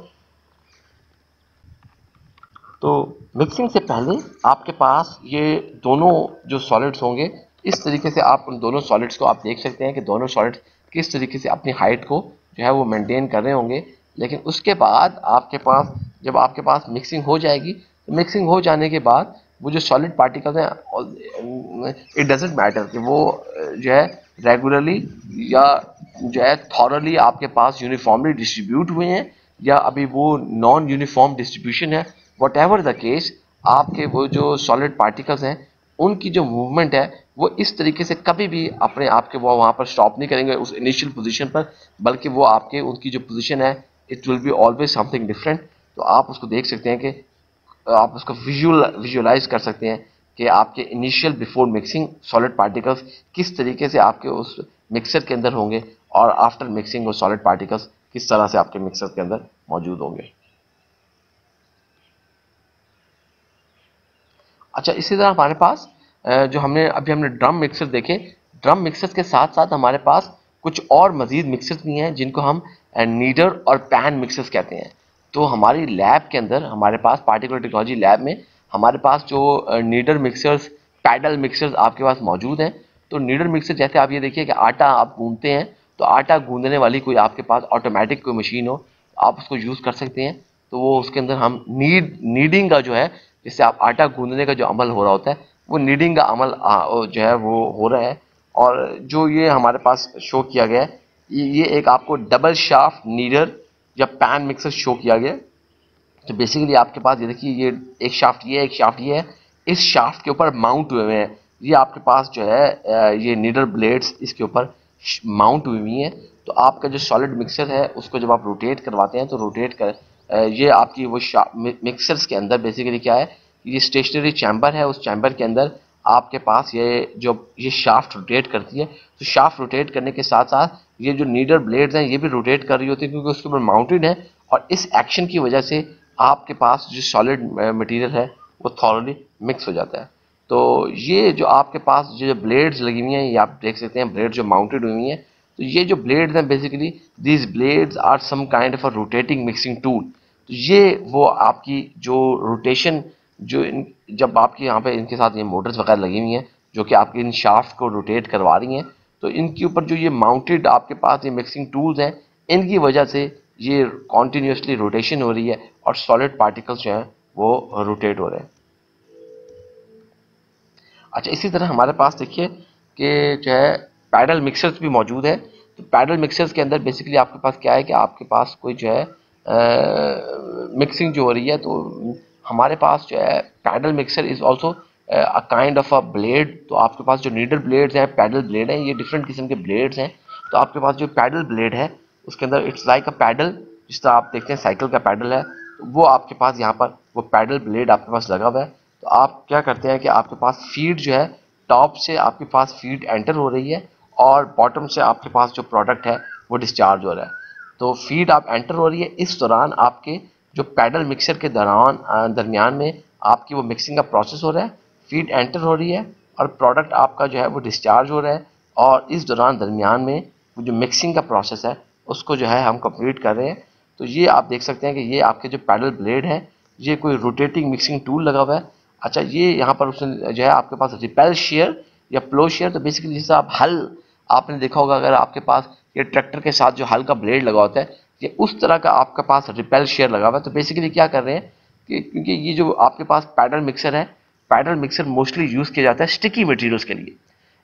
तो मिक्सिंग से पहले आपके पास ये दोनों जो सॉलिड्स होंगे, इस तरीके से आप उन दोनों सॉलिड्स को आप देख सकते हैं कि दोनों सॉलिड्स किस तरीके से अपनी हाइट को जो है वो मेंटेन कर रहे होंगे। लेकिन उसके बाद आपके पास जब आपके पास मिक्सिंग हो जाएगी, तो मिक्सिंग हो जाने के बाद वो जो सॉलिड पार्टिकल्स हैं, इट डजेंट मैटर कि वो जो है रेगुलरली या जो है थॉरली आपके पास यूनिफॉर्मली डिस्ट्रीब्यूट हुए हैं या अभी वो नॉन यूनिफॉर्म डिस्ट्रीब्यूशन है, वट एवर द केस, आपके वो जो सॉलिड पार्टिकल्स हैं उनकी जो मूवमेंट है वो इस तरीके से कभी भी अपने आप के वो वहाँ पर स्टॉप नहीं करेंगे उस इनिशियल पोजीशन पर, बल्कि वो आपके उनकी जो पोजीशन है it will be always something different. तो आप उसको देख सकते हैं कि आप उसको विजुअलाइज कर सकते हैं कि आपके initial before mixing solid particles किस तरीके से आपके उस मिक्सर के अंदर होंगे, और आफ्टर मिक्सिंग वो सॉलिड पार्टिकल्स किस तरह से आपके मिक्सर के अंदर मौजूद होंगे। अच्छा, इसी तरह हमारे पास जो हमने ड्रम मिक्सर देखे, ड्रम मिक्सर के साथ साथ हमारे पास कुछ और मजीद मिक्सर्स भी हैं जिनको हम नीडर और पैन मिक्सर्स कहते हैं। तो हमारी लैब के अंदर हमारे पास पार्टिकुलर टेक्नोलॉजी लैब में हमारे पास जो नीडर मिक्सर्स, पैडल मिक्सर्स आपके पास मौजूद हैं। तो नीडर मिक्सर जैसे आप ये देखिए कि आटा आप गूंदते हैं, तो आटा गूंदने वाली कोई आपके पास ऑटोमेटिक कोई मशीन हो, आप उसको यूज़ कर सकते हैं। तो वो उसके अंदर हम नीडिंग का जो है, जिससे आप आटा गूंदने का जो अमल हो रहा होता है, वो नीडिंग का अमल जो है वो हो रहा है। और जो ये हमारे पास शो किया गया है, ये एक आपको डबल शाफ्ट नीडर या पैन मिक्सर शो किया गया है। तो बेसिकली आपके पास ये देखिए, ये एक शाफ्ट ये है, एक शाफ्ट ये है, इस शाफ्ट के ऊपर माउंट हुए हुए हैं। ये आपके पास जो है ये नीडल ब्लेड्स इसके ऊपर माउंट हुई हुई हैं। तो आपका जो सॉलिड मिक्सर है उसको जब आप रोटेट करवाते हैं तो रोटेट कर ये आपकी वो मिक्सर्स के अंदर बेसिकली क्या है, ये स्टेशनरी चैम्बर है, उस चैम्बर के अंदर आपके पास ये शाफ्ट रोटेट करती है। तो शाफ्ट रोटेट करने के साथ साथ ये जो नीडल ब्लेड्स हैं ये भी रोटेट कर रही होती है, क्योंकि उसके ऊपर माउंटेड है। और इस एक्शन की वजह से आपके पास जो सॉलिड मटेरियल है वो थॉरली मिक्स हो जाता है। तो ये जो आपके पास जो ब्लेड्स लगी हुई हैं, ये आप देख सकते हैं ब्लेड जो माउंटेड हुई हुई हैं। तो ये जो ब्लेड्स हैं basically these blades are some kind of a rotating mixing tool. तो ये वो आपकी जो रोटेशन जब आपके यहाँ पे इनके साथ ये मोटर्स वगैरह लगी हुई हैं जो कि आपके इन शाफ्ट को रोटेट करवा रही हैं, तो इनके ऊपर जो ये माउंटेड आपके पास ये मिक्सिंग टूल्स हैं, इनकी वजह से ये कॉन्टिन्यूसली रोटेशन हो रही है और सॉलिड पार्टिकल्स जो हैं वो रोटेट हो रहे हैं। अच्छा, इसी तरह हमारे पास देखिए कि जो है पैडल मिक्सर्स भी मौजूद है। तो पैडल मिक्सर्स के अंदर बेसिकली आपके पास क्या है कि आपके पास कोई जो है मिक्सिंग जो हो रही है, तो हमारे पास जो है paddle mixer is also a kind of a blade. तो आपके पास जो नीडल ब्लेड्स हैं, पैडल ब्लेड हैं, ये डिफरेंट किस्म के ब्लेड्स हैं। तो आपके पास जो पैडल ब्लेड है उसके अंदर इट्स लाइक अ पैडल, जिस तरह आप देखते हैं साइकिल का पैडल है, तो वो आपके पास यहाँ पर वो पैडल ब्लेड आपके पास लगा हुआ है। तो आप क्या करते हैं कि आपके पास फीड जो है, टॉप से आपके पास फीड एंटर हो रही है और बॉटम से आपके पास जो प्रोडक्ट है वो डिस्चार्ज हो रहा है। तो फीड आप एंटर हो रही है, इस दौरान आपके जो पैडल मिक्सर के दरमियान में आपकी वो मिक्सिंग का प्रोसेस हो रहा है, फीड एंटर हो रही है और प्रोडक्ट आपका जो है वो डिस्चार्ज हो रहा है। और इस दौरान दरमियान में वो जो मिक्सिंग का प्रोसेस है उसको जो है हम कंप्लीट कर रहे हैं। तो ये आप देख सकते हैं कि ये आपके जो पैडल ब्लेड है, ये कोई रोटेटिंग मिक्सिंग टूल लगा हुआ है। अच्छा, ये यहाँ पर उसने जो है आपके पास रिपेल शेयर या प्लो शेयर, तो बेसिकली जैसे आप हल आपने देखा होगा, अगर आपके पास ये ट्रैक्टर के साथ जो हल का ब्लेड लगा होता है, ये उस तरह का आपके पास रिपेल शेयर लगा हुआ है। तो बेसिकली क्या कर रहे हैं कि क्योंकि ये जो आपके पास पैडल मिक्सर है, पैडल मिक्सर मोस्टली यूज़ किया जाता है स्टिकी मटेरियल्स के लिए,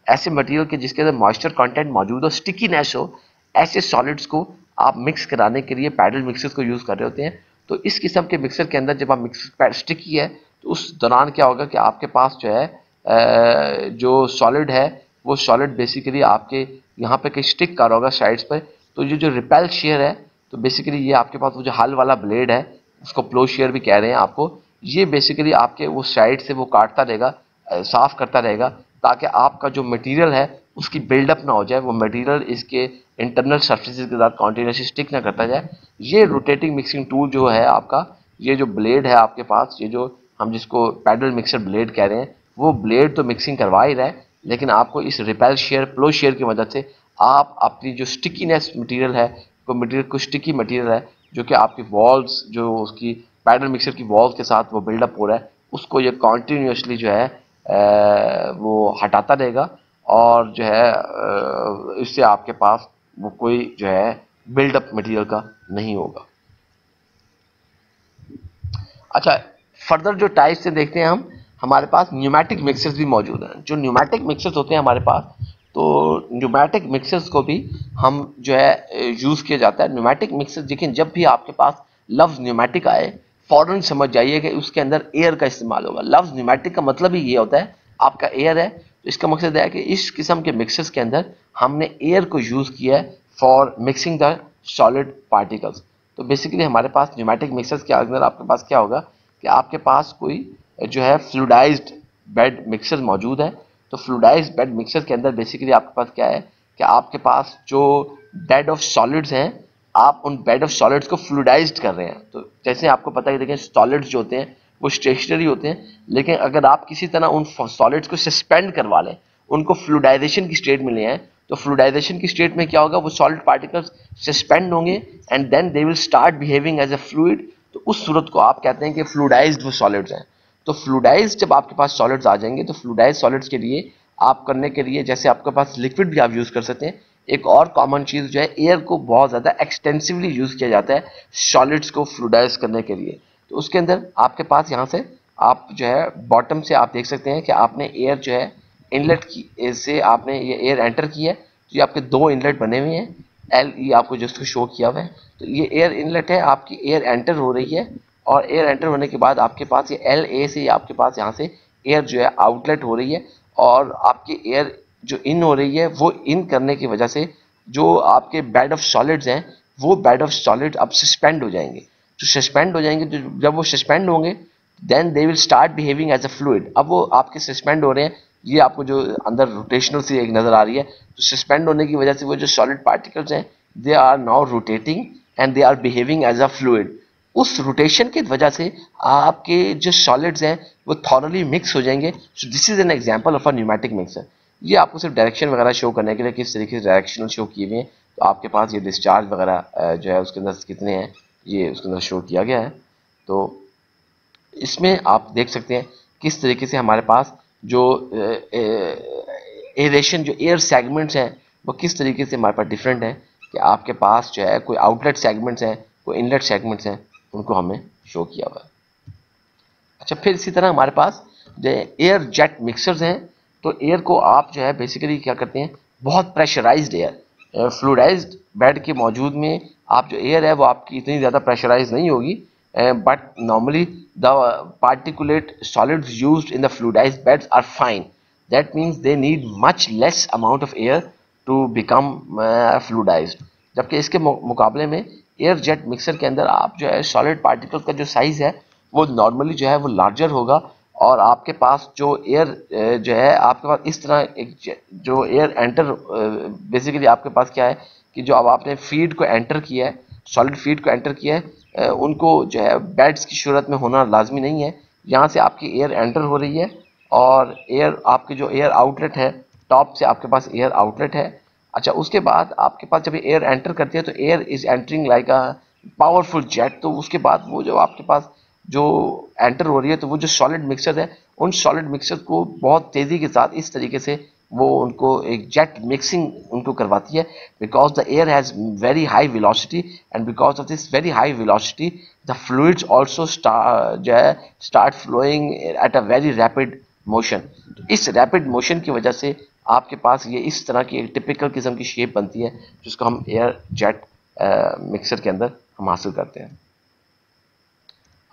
ऐसे मटेरियल के जिसके अंदर मॉइस्चर कंटेंट मौजूद हो, स्टिकीनेस हो, ऐसे सॉलिड्स को आप मिक्स कराने के लिए पैडल मिक्सर्स को यूज़ कर रहे होते हैं। तो इस किस्म के मिक्सर के अंदर जब आप मिक्सर स्टिकी है तो उस दौरान क्या होगा कि आपके पास जो है जो सॉलिड है वो सॉलिड बेसिकली आपके यहाँ पे कहीं स्टिक कर होगा साइड्स पर। तो ये जो रिपेल शेयर है, तो बेसिकली ये आपके पास वो जो हल वाला ब्लेड है उसको प्लो शेयर भी कह रहे हैं आपको, ये बेसिकली आपके वो साइड से वो काटता रहेगा, साफ करता रहेगा, ताकि आपका जो मटेरियल है उसकी बिल्डअप ना हो जाए, वो मटेरियल इसके इंटरनल सर्फेसिस के साथ कॉन्टिन्यूसली स्टिक ना करता जाए। ये रोटेटिंग मिक्सिंग टूल जो है आपका, ये जो ब्लेड है आपके पास, ये जो हम जिसको पैडल मिक्सर ब्लेड कह रहे हैं, वो ब्लेड तो मिक्सिंग करवा ही रहा है, लेकिन आपको इस रिपेल शेयर प्लो शेयर की मदद से आप अपनी जो स्टिकीनेस मटेरियल है, को स्टिकी मटेरियल है जो कि आपकी वॉल्स जो उसकी पैडल मिक्सर की वॉल्स के साथ वो बिल्डअप हो रहा है, उसको ये कॉन्टीन्यूसली जो है वो हटाता रहेगा और जो है इससे आपके पास वो कोई जो है बिल्डअप मटेरियल का नहीं होगा। अच्छा, फर्दर जो टाइप से देखते हैं हम, हमारे पास न्यूमेटिक मिक्सर्स भी मौजूद हैं। जो न्यूमेटिक मिक्सर्स होते हैं हमारे पास, तो न्यूमेटिक मिक्सर्स को भी हम जो है यूज़ किया जाता है। न्यूमेटिक मिक्सर्स लेकिन जब भी आपके पास लफ्ज़ न्यूमेटिक आए, फ़ौरन समझ जाइए कि उसके अंदर एयर का इस्तेमाल होगा। लफ्ज़ न्यूमेटिक का मतलब ही ये होता है आपका एयर है, तो इसका मकसद है कि इस किस्म के मिक्सर्स के अंदर हमने एयर को यूज़ किया है for mixing the solid particles. तो बेसिकली हमारे पास न्यूमेटिक मिक्सर्स के अंदर आपके पास क्या होगा कि आपके पास कोई जो है फ्लूइडाइज्ड बेड मिक्सर मौजूद है। तो फ्लूइडाइज्ड बेड मिक्सर के अंदर बेसिकली आपके पास क्या है कि आपके पास जो बेड ऑफ सॉलिड्स हैं, आप उन बेड ऑफ सॉलिड्स को फ्लूइडाइज्ड कर रहे हैं। तो जैसे आपको पता है, देखें सॉलिड्स जो होते हैं वो स्टेशनरी होते हैं, लेकिन अगर आप किसी तरह उन सॉलिड्स को सस्पेंड करवा लें, उनको फ्लूइडाइजेशन की स्टेट में ले आए, तो फ्लूइडाइजेशन की स्टेट में क्या होगा, वो सॉलिड पार्टिकल्स सस्पेंड होंगे and then they will start behaving as a fluid. तो उस सूरत को आप कहते हैं कि फ्लूइडाइज्ड वो सॉलिड्स हैं। तो फ्लूइडाइज्ड जब आपके पास सॉलिड्स आ जाएंगे, तो फ्लूइडाइज्ड सॉलिड्स के लिए आप करने के लिए जैसे आपके पास लिक्विड भी आप यूज़ कर सकते हैं, एक और कॉमन चीज जो है, एयर को बहुत ज्यादा एक्सटेंसिवली यूज किया जाता है सॉलिड्स को फ्लूइडाइज करने के लिए। तो उसके अंदर आपके पास यहाँ से आप जो है बॉटम से आप देख सकते हैं कि आपने एयर जो है इनलेट की से आपने ये एयर एंटर की है, तो ये आपके दो इनलेट बने हुए हैं, एल ई आपको जिसको शो किया हुआ है, तो ये एयर इनलेट है, आपकी एयर एंटर हो रही है, और एयर एंटर होने के बाद आपके पास ये एल ए से आपके पास यहाँ से एयर जो है आउटलेट हो रही है, और आपकी एयर जो इन हो रही है वो इन करने की वजह से जो आपके बेड ऑफ सॉलिड्स हैं वो बेड ऑफ सॉलिड अब सस्पेंड हो जाएंगे। जो सस्पेंड हो जाएंगे, तो जब वो सस्पेंड होंगे then they will start behaving as a fluid. अब वो आपके सस्पेंड हो रहे हैं, ये आपको जो अंदर रोटेशनल सी एक नजर आ रही है, तो सस्पेंड होने की वजह से वो जो सॉलिड पार्टिकल्स हैं they are now rotating and they are behaving as a fluid. उस रोटेशन की वजह से आपके जो सॉलिड्स हैं वो थॉरली मिक्स हो जाएंगे। सो this is an example of a pneumatic mixer. ये आपको सिर्फ डायरेक्शन वगैरह शो करने के लिए किस तरीके से डायरेक्शनल शो किए हुए हैं, तो आपके पास ये डिस्चार्ज वगैरह जो है उसके अंदर कितने हैं ये उसके अंदर शो किया गया है। तो इसमें आप देख सकते हैं किस तरीके से हमारे पास जो एरेशन जो एयर सेगमेंट्स हैं वो किस तरीके से हमारे पास डिफरेंट है, कि आपके पास जो है कोई आउटलेट सेगमेंट्स हैं, कोई इनलेट सेगमेंट्स हैं, उनको हमें शो किया हुआ है। अच्छा, फिर इसी तरह हमारे पास जो एयर जेट मिक्सर्स हैं, तो एयर को आप जो है बेसिकली क्या करते हैं, बहुत प्रेशराइज्ड एयर फ्लूइडाइज्ड बेड के मौजूद में आप जो एयर है वो आपकी इतनी ज़्यादा प्रेशराइज नहीं होगी, but normally the particulate solids used in the fluidised beds are fine, that means they need much less amount of air to become fluidised. जबकि इसके मुकाबले में एयर जेट मिक्सर के अंदर आप जो है सॉलिड पार्टिकल का जो साइज है वो नॉर्मली जो है वो लार्जर होगा, और आपके पास जो एयर जो है आपके पास इस तरह एक जो एयर एंटर बेसिकली आपके पास क्या है कि जो अब आपने फीड को एंटर किया है, सॉलिड फीड को एंटर किया है, उनको जो है बेड्स की सूरत में होना लाजमी नहीं है। यहाँ से आपकी एयर एंटर हो रही है, और एयर आपके जो एयर आउटलेट है टॉप से आपके पास एयर आउटलेट है। अच्छा, उसके बाद आपके पास जब एयर एंटर करती है तो air is entering like a powerful jet, तो उसके बाद वो जो आपके पास जो एंटर हो रही है, तो वो जो सॉलिड मिक्सर है उन सॉलिड मिक्सर को बहुत तेजी के साथ इस तरीके से वो उनको एक जेट मिक्सिंग उनको करवाती है, because the air has very high velocity, and because of this very high velocity the fluids also start flowing at a very rapid motion. तो इस रैपिड मोशन की वजह से आपके पास ये इस तरह की एक टिपिकल किस्म की शेप बनती है, जिसको हम एयर जेट मिक्सर के अंदर हम हासिल करते हैं।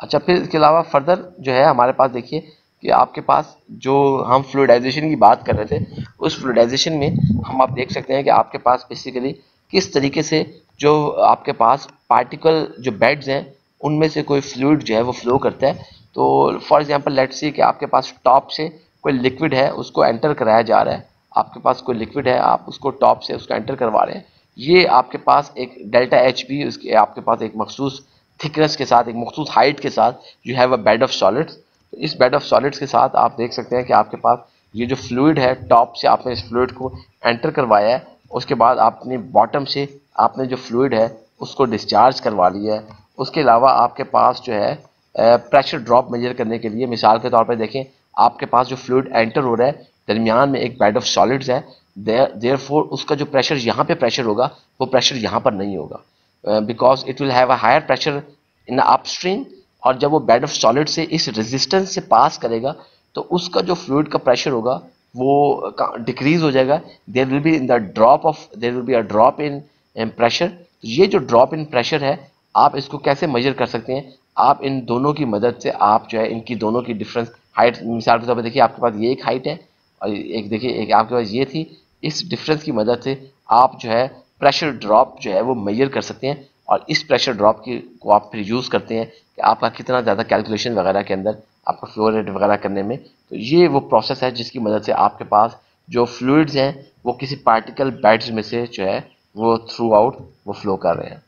अच्छा, फिर इसके अलावा फर्दर जो है हमारे पास देखिए कि आपके पास जो हम फ्लूइडाइजेशन की बात कर रहे थे, उस फ्लूइडाइजेशन में हम आप देख सकते हैं कि आपके पास बेसिकली किस तरीके से जो आपके पास पार्टिकल जो बेड्स हैं उनमें से कोई फ्लूइड जो है वो फ्लो करता है। तो फॉर एग्जांपल लेट्स सी कि आपके पास टॉप से कोई लिक्विड है उसको एंटर कराया जा रहा है, आपके पास कोई लिक्विड है आप उसको टॉप से उसको एंटर करवा रहे हैं, ये आपके पास एक डेल्टा एच पी उसके आपके पास एक मखसूस थिकनेस के साथ एक मखसूस हाइट के साथ you have a bed of solids. तो इस बेड ऑफ सॉलिड्स के साथ आप देख सकते हैं कि आपके पास ये जो फ्लूइड है टॉप से आपने इस फ्लूइड को एंटर करवाया है, उसके बाद आपने बॉटम से आपने जो फ्लूइड है उसको डिस्चार्ज करवा लिया है। उसके अलावा आपके पास जो है प्रेशर ड्रॉप मेजर करने के लिए मिसाल के तौर पर देखें, आपके पास जो फ्लूइड एंटर हो रहा है दरमियान में एक बेड ऑफ सॉलिड्स है, देयरफॉर उसका जो प्रेशर यहाँ पे प्रेशर होगा वो प्रेशर यहाँ पर नहीं होगा, because it will have a higher pressure in upstream, और जब वो बेड ऑफ सॉलिड से इस रेजिस्टेंस से पास करेगा तो उसका जो फ्लूइड का प्रेशर होगा वो डिक्रीज हो जाएगा। There will be in the drop of there will be a drop in pressure. ये जो ड्रॉप इन प्रेशर है आप इसको कैसे मेजर कर सकते हैं, आप इन दोनों की मदद से आप जो है इनकी दोनों की डिफरेंस हाइट, मिसाल के तौर पर देखिए आपके पास ये एक हाइट है और एक देखिए एक आपके पास ये थी, इस डिफरेंस की मदद से आप जो है प्रेशर ड्रॉप जो है वो मेजर कर सकते हैं, और इस प्रेशर ड्रॉप की को आप फिर यूज़ करते हैं कि आपका कितना ज़्यादा कैलकुलेशन वगैरह के अंदर आपका फ्लो रेट वगैरह करने में। तो ये वो प्रोसेस है जिसकी मदद से आपके पास जो फ्लूइड्स हैं वो किसी पार्टिकल बेड्स में से जो है वो थ्रू आउट वो फ्लो कर रहे हैं।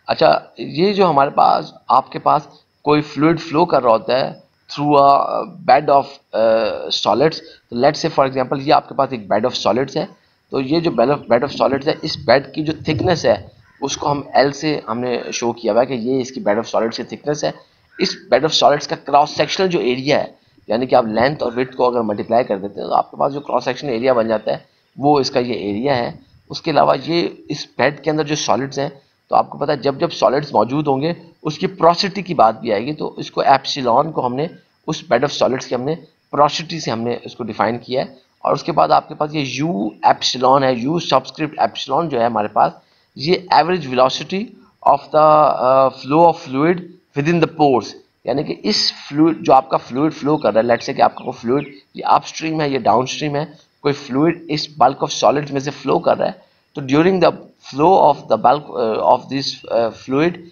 अच्छा, ये जो हमारे पास आपके पास कोई फ्लूइड फ्लो कर रहा होता है through a bed of solids, तो लेट्स से फॉर एग्जांपल ये आपके पास एक बेड ऑफ सॉलिड्स है, तो ये जो बेड ऑफ सॉलिड्स है इस बेड की जो थिकनेस है उसको हम एल से हमने शो किया हुआ है कि ये इसकी बेड ऑफ सॉलिड्स की थिकनेस है। इस बेड ऑफ सॉलिड्स का क्रॉस सेक्शनल जो एरिया है यानी कि आप लेंथ और विड्थ को अगर मल्टीप्लाई कर देते हैं तो आपके पास जो क्रॉस सेक्शन एरिया बन जाता है वो इसका ये एरिया है। उसके अलावा ये इस बेड के अंदर जो सॉलिड्स हैं, तो आपको पता है जब जब सॉलिड्स मौजूद होंगे उसकी पोरोसिटी की बात भी आएगी, तो इसको एप्सिलॉन को हमने उस बेड ऑफ सॉलिड्स के हमने पोरोसिटी से हमने इसको डिफाइन किया है। और उसके बाद आपके पास ये यू एप्सिलॉन है, यू सबस्क्रिप्ट एप्सिलॉन जो है हमारे पास, ये average velocity of the flow of fluid with in the pores, यानी कि इस फ्लूइड जो आपका फ्लूइड फ्लो कर रहा है, लेट्स से कि आपका कोई फ्लूइड ये अपस्ट्रीम है, ये डाउनस्ट्रीम है, कोई फ्लूइड इस बल्क ऑफ सॉलिड्स में से फ्लो कर रहा है, तो during the flow of the bulk of this fluid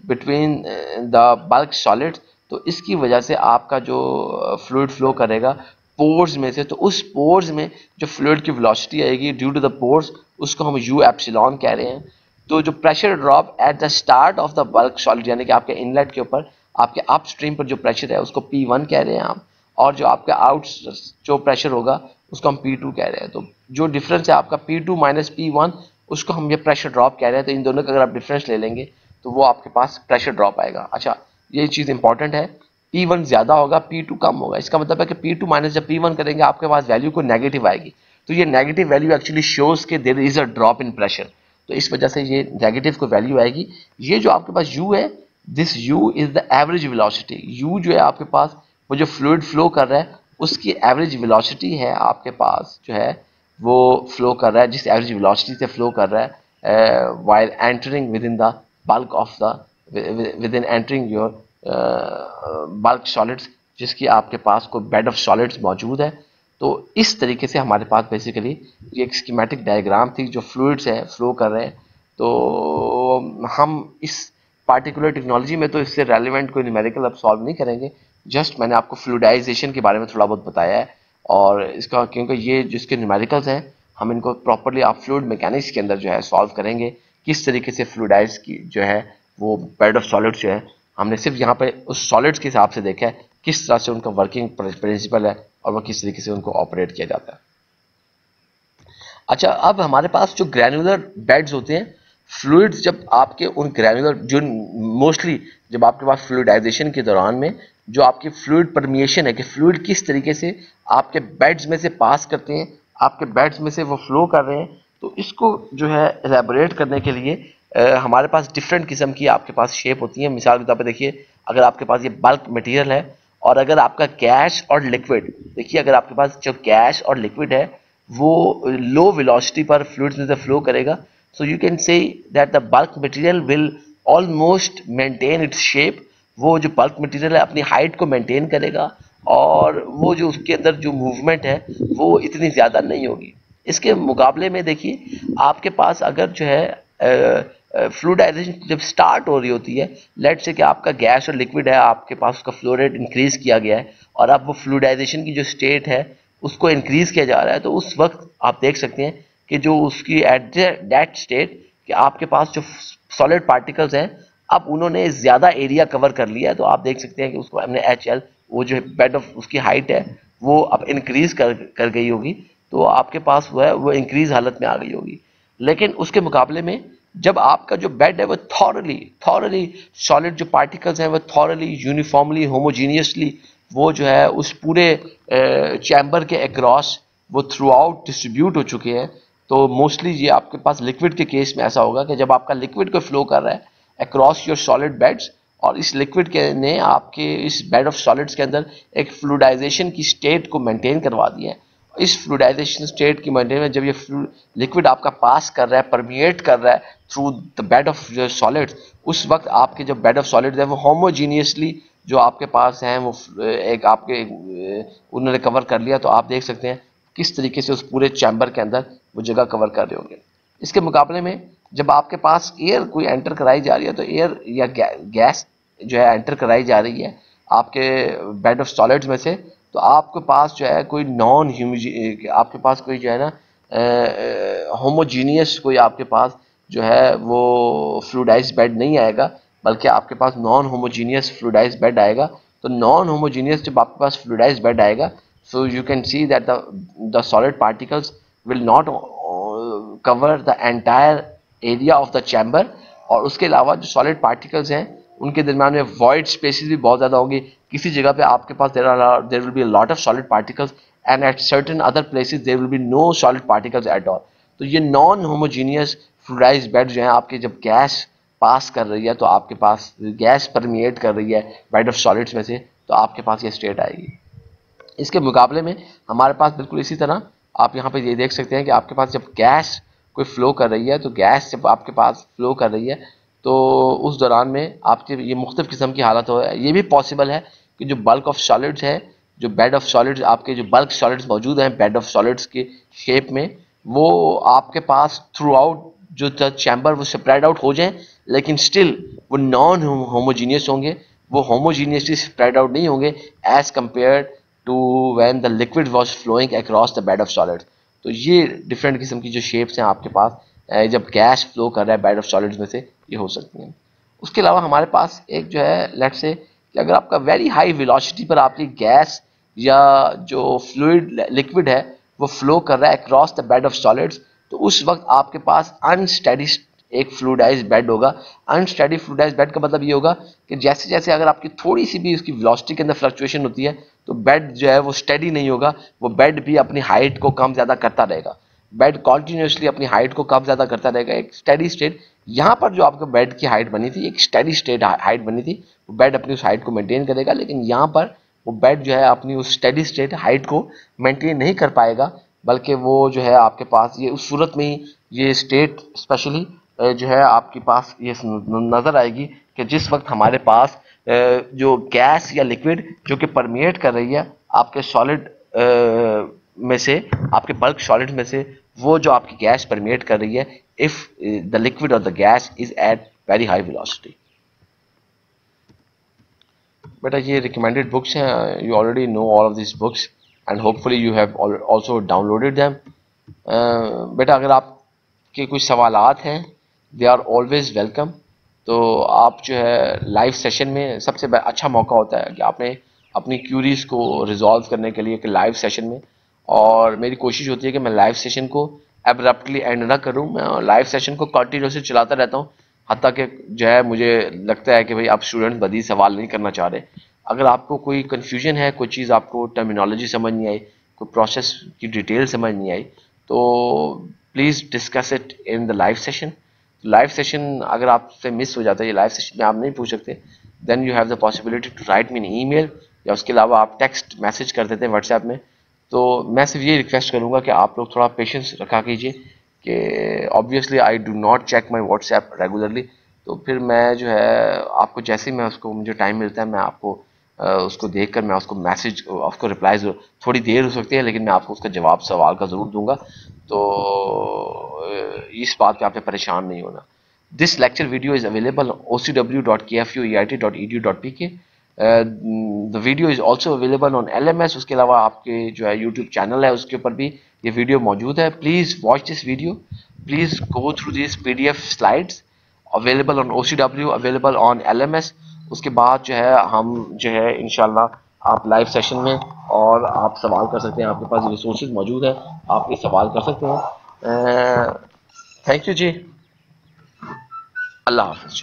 between the bulk solids, तो इसकी वजह से आपका जो फ्लूइड फ्लो करेगा पोर्स में से, तो उस पोर्स में जो फ्लूइड की वेलोसिटी आएगी ड्यू टू द पोर्स, उसको हम यू एप्सिलॉन कह रहे हैं। तो जो pressure drop at the start of the bulk solid, यानी कि आपके इनलेट के ऊपर आपके अपस्ट्रीम पर जो प्रेशर है उसको P1 कह रहे हैं आप, और जो आपका आउट जो प्रेशर होगा उसको हम P2 कह रहे हैं। तो जो डिफरेंस है आपका P2 माइनस P1, उसको हम ये प्रेशर ड्रॉप कह रहे हैं। तो इन दोनों का अगर आप डिफरेंस ले लेंगे तो वो आपके पास प्रेशर ड्रॉप आएगा। अच्छा, ये चीज़ इंपॉर्टेंट है, P1 ज़्यादा होगा, P2 कम होगा। इसका मतलब है कि P2 माइनस जब P1 करेंगे आपके पास वैल्यू को नेगेटिव आएगी, तो ये नेगेटिव वैल्यू एक्चुअली शोज के there is a drop in pressure, तो इस वजह से ये नेगेटिव को वैल्यू आएगी। ये जो आपके पास U है, this U is the average velocity. U जो है आपके पास वो जो फ्लूइड फ्लो कर रहा है उसकी एवरेज वेलोसिटी है आपके पास जो है वो फ्लो कर रहा है, जिस एवरेज वेलोसिटी से फ्लो कर रहा है while entering with in the bulk of the with in entering your bulk solids, जिसकी आपके पास कोई बेड ऑफ सॉलिड्स मौजूद है। तो इस तरीके से हमारे पास बेसिकली ये एक स्कीमेटिक डायग्राम थी जो फ्लूइड्स है फ्लो कर रहे हैं। तो हम इस पार्टिकुलर टेक्नोलॉजी में तो इससे रेलिवेंट कोई न्यूमेरिकल अब सॉल्व नहीं करेंगे, जस्ट मैंने आपको फ्लूइडाइजेशन के बारे में थोड़ा बहुत बताया है। और इसका क्योंकि ये जिसके न्यूमेरिकल्स हैं हम इनको प्रॉपरली आप फ्लूइड मैकेनिक्स के अंदर जो है सॉल्व करेंगे, किस तरीके से फ्लूइडाइज की जो है वो बेड ऑफ सॉलिड्स जो है हमने सिर्फ यहाँ पे उस सॉलिड्स के हिसाब से देखा है किस तरह से उनका वर्किंग प्रिंसिपल है और वह किस तरीके से उनको ऑपरेट किया जाता है। अच्छा, अब हमारे पास जो ग्रैनुलर बेड्स होते हैं, फ्लूइड्स जब आपके उन ग्रैनुलर जो मोस्टली जब आपके पास फ्लूइडाइजेशन के दौरान में जो आपकी फ्लूइड परमिएशन है कि फ्लूइड किस तरीके से आपके बेड्स में से पास करते हैं, आपके बेड्स में से वो फ्लो कर रहे हैं, तो इसको जो है एलैबोरेट करने के लिए हमारे पास डिफरेंट किस्म की आपके पास शेप होती है। मिसाल के तौर पर देखिए, अगर आपके पास ये बल्क मटेरियल है और अगर आपका गैस और लिक्विड, देखिए अगर आपके पास जो गैस और लिक्विड है वो लो वेलोसिटी पर फ्लूइड्स में से फ्लो करेगा, so you can say that the bulk material will almost maintain its shape. वो जो बल्क मटेरियल है अपनी हाइट को मेंटेन करेगा और वो जो उसके अंदर जो मूवमेंट है वो इतनी ज़्यादा नहीं होगी। इसके मुकाबले में देखिए आपके पास अगर जो है फ्लूइडाइजेशन जब स्टार्ट हो रही होती है, लेट से कि आपका गैस और लिक्विड है, आपके पास उसका फ्लो रेट इंक्रीज किया गया है और अब वो फ्लूइडाइजेशन की जो स्टेट है उसको इंक्रीज किया जा रहा है, तो उस वक्त आप देख सकते हैं कि जो उसकी एट दैट स्टेट कि आपके पास जो सॉलिड पार्टिकल्स हैं अब उन्होंने ज़्यादा एरिया कवर कर लिया है, तो आप देख सकते हैं कि उसको हमने HL वो जो बेड ऑफ उसकी हाइट है वो अब इंक्रीज कर गई होगी, तो आपके पास वो इंक्रीज हालत में आ गई होगी। लेकिन उसके मुकाबले में जब आपका जो बेड है वो थॉरली सॉलिड जो पार्टिकल्स हैं वो थॉरली यूनिफॉर्मली होमोजीनियसली वो जो है उस पूरे चैम्बर के अक्रॉस वो थ्रू आउट डिस्ट्रीब्यूट हो चुके हैं, तो मोस्टली ये आपके पास लिक्विड के केस में ऐसा होगा कि जब आपका लिक्विड को फ्लो कर रहा है अक्रॉस योर सॉलिड बेड्स और इस लिक्विड के ने आपके इस बेड ऑफ सॉलिड्स के अंदर एक फ्लूइडाइजेशन की स्टेट को मेंटेन करवा दिया है। इस फ्लूइडाइजेशन स्टेट की मेंटेन में जब ये लिक्विड आपका पास कर रहा है, परमिएट कर रहा है through the bed of solids, उस वक्त आपके जो बेड ऑफ सॉलिड्स है वो होमोजीनियसली जो आपके पास हैं वो एक आपके उन्होंने कवर कर लिया, तो आप देख सकते हैं किस तरीके से उस पूरे चैम्बर के अंदर वो जगह कवर कर रहे होंगे। इसके मुकाबले में जब आपके पास एयर कोई एंटर कराई जा रही है, तो एयर या गैस जो है एंटर कराई जा रही है आपके बेड ऑफ सॉलिड्स में से, तो आपके पास जो है कोई नॉन ह्यूमिजी आपके पास कोई जो है ना होमोजीनियस कोई आपके पास जो है वो फ्लूइडाइज बेड नहीं आएगा, बल्कि आपके पास नॉन होमोजीनियस फ्लूइडाइज बेड आएगा। तो नॉन होमोजीनियस जब आपके पास फ्लूइडाइज बेड आएगा, so you can see that the solid particles will not cover the entire area of the chamber, और उसके अलावा जो solid particles हैं उनके दरम्यान में वॉइड स्पेसेस भी बहुत ज़्यादा होंगी। किसी जगह पे आपके पास there will be a lot of solid particles and at certain other places there will be no solid particles at all. तो ये नॉन होमोजीनियस फ्लूइडाइज्ड बेड जो है आपके, जब गैस पास कर रही है तो आपके पास गैस परमिएट कर रही है बेड ऑफ सॉलिड्स में से, तो आपके पास ये स्टेट आएगी। इसके मुकाबले में हमारे पास बिल्कुल इसी तरह आप यहाँ पे ये देख सकते हैं कि आपके पास जब गैस कोई फ्लो कर रही है, तो गैस जब आपके पास फ्लो कर रही है तो उस दौरान में आपके ये मुख्तलिफ किस्म की हालत हो। ये भी पॉसिबल है कि जो बल्क ऑफ सॉलिड्स है, जो बेड ऑफ सॉलिड्स, आपके जो बल्क सॉलिड्स मौजूद हैं बेड ऑफ सॉलिड्स के शेप में, वो आपके पास थ्रू आउट जो चैम्बर वो स्प्रेड आउट हो जाए, लेकिन स्टिल वो नॉन होमोजीनियस होंगे, वो होमोजीनियसली स्प्रेड आउट नहीं होंगे as compare to when the liquid was flowing across the bed of solids. तो ये डिफरेंट किस्म की जो शेप्स हैं आपके पास जब गैस फ्लो कर रहा है बेड ऑफ सॉलिड्स में से, ये हो सकती हैं। उसके अलावा हमारे पास एक जो है, लेट्स से कि अगर आपका वेरी हाई वेलोसिटी पर आपकी गैस या जो फ्लूइड लिक्विड है वो फ्लो कर रहा है across the bed of solids, तो उस वक्त आपके पास अनस्टेडी एक फ्लूइडाइज्ड बेड होगा। अनस्टेडी फ्लूइडाइज्ड बेड का मतलब ये होगा कि जैसे जैसे अगर आपकी थोड़ी सी भी उसकी वेलोसिटी के अंदर फ्लक्चुएशन होती है तो बेड जो है वो स्टेडी नहीं होगा, वो बेड भी अपनी हाइट को कम ज़्यादा करता रहेगा। बेड कॉन्टिन्यूसली अपनी हाइट को कम ज़्यादा करता रहेगा, एक स्टेडी स्टेट। यहाँ पर जो आपको बेड की हाइट बनी थी, एक स्टेडी स्टेट हाइट बनी थी, वो बेड अपनी उस हाइट को मेंटेन करेगा, लेकिन यहाँ पर वो बेड जो है अपनी उस स्टेडी स्टेट हाइट को मेंटेन नहीं कर पाएगा, बल्कि वो जो है आपके पास ये उस सूरत में ही ये स्टेट स्पेशली जो है आपके पास ये नज़र आएगी कि जिस वक्त हमारे पास जो गैस या लिक्विड जो कि परमिएट कर रही है आपके सॉलिड में से, आपके बल्क सॉलिड में से, वो जो आपकी गैस परमिएट कर रही है इफ द लिक्विड और the gas is at very high velocity. बेटा ये रिकमेंडेड बुक्स हैं, you already know all of this books and hopefully you have also downloaded them. बेटा अगर आपके कुछ सवालात हैं, दे आर ऑलवेज वेलकम। तो आप जो है लाइव सेशन में सबसे अच्छा मौका होता है कि आपने अपनी क्यूरीज को रिजॉल्व करने के लिए कि लाइव सेशन में, और मेरी कोशिश होती है कि मैं लाइव सेशन को एब्रप्टली एंड ना करूं, मैं लाइव सेशन को कंटिन्यूसली चलाता रहता हूं, हत्ता कि जो है मुझे लगता है कि भाई आप स्टूडेंट बदी सवाल नहीं करना चाह रहे। अगर आपको कोई कन्फ्यूजन है, कोई चीज़ आपको टर्मिनोलॉजी समझ नहीं आई, कोई प्रोसेस की डिटेल समझ नहीं आई, तो please discuss it in the live session. Live session अगर आपसे मिस हो जाता है, ये लाइव सेशन में आप नहीं पूछ सकते, then you have the possibility to write me an email, या उसके अलावा आप टेक्स्ट मैसेज कर देते हैं व्हाट्सएप में। तो मैं सिर्फ ये रिक्वेस्ट करूँगा कि आप लोग थोड़ा पेशेंस रखा कीजिए कि obviously I do not check my WhatsApp regularly, तो फिर मैं जो है आपको जैसे ही मैं उसको मुझे टाइम मिलता है मैं आपको उसको देखकर मैं उसको मैसेज उसको रिप्लाई थोड़ी देर हो सकती है, लेकिन मैं आपको उसका जवाब सवाल का ज़रूर दूंगा। तो इस बात पे आपने परेशान नहीं होना। This lecture video is available ocw.kfu.eit.edu.pk। The video is also available on LMS। उसके अलावा आपके जो है यूट्यूब चैनल है उसके ऊपर भी ये वीडियो मौजूद है। Please watch this video, please go through this PDF slides available on OCW, available on LMS। उसके बाद जो है हम जो है इंशाल्लाह आप लाइव सेशन में और आप सवाल कर सकते हैं, आपके पास रिसोर्सेज मौजूद है, आप ये सवाल कर सकते हैं। थैंक यू जी, अल्लाह हाफ़िज़।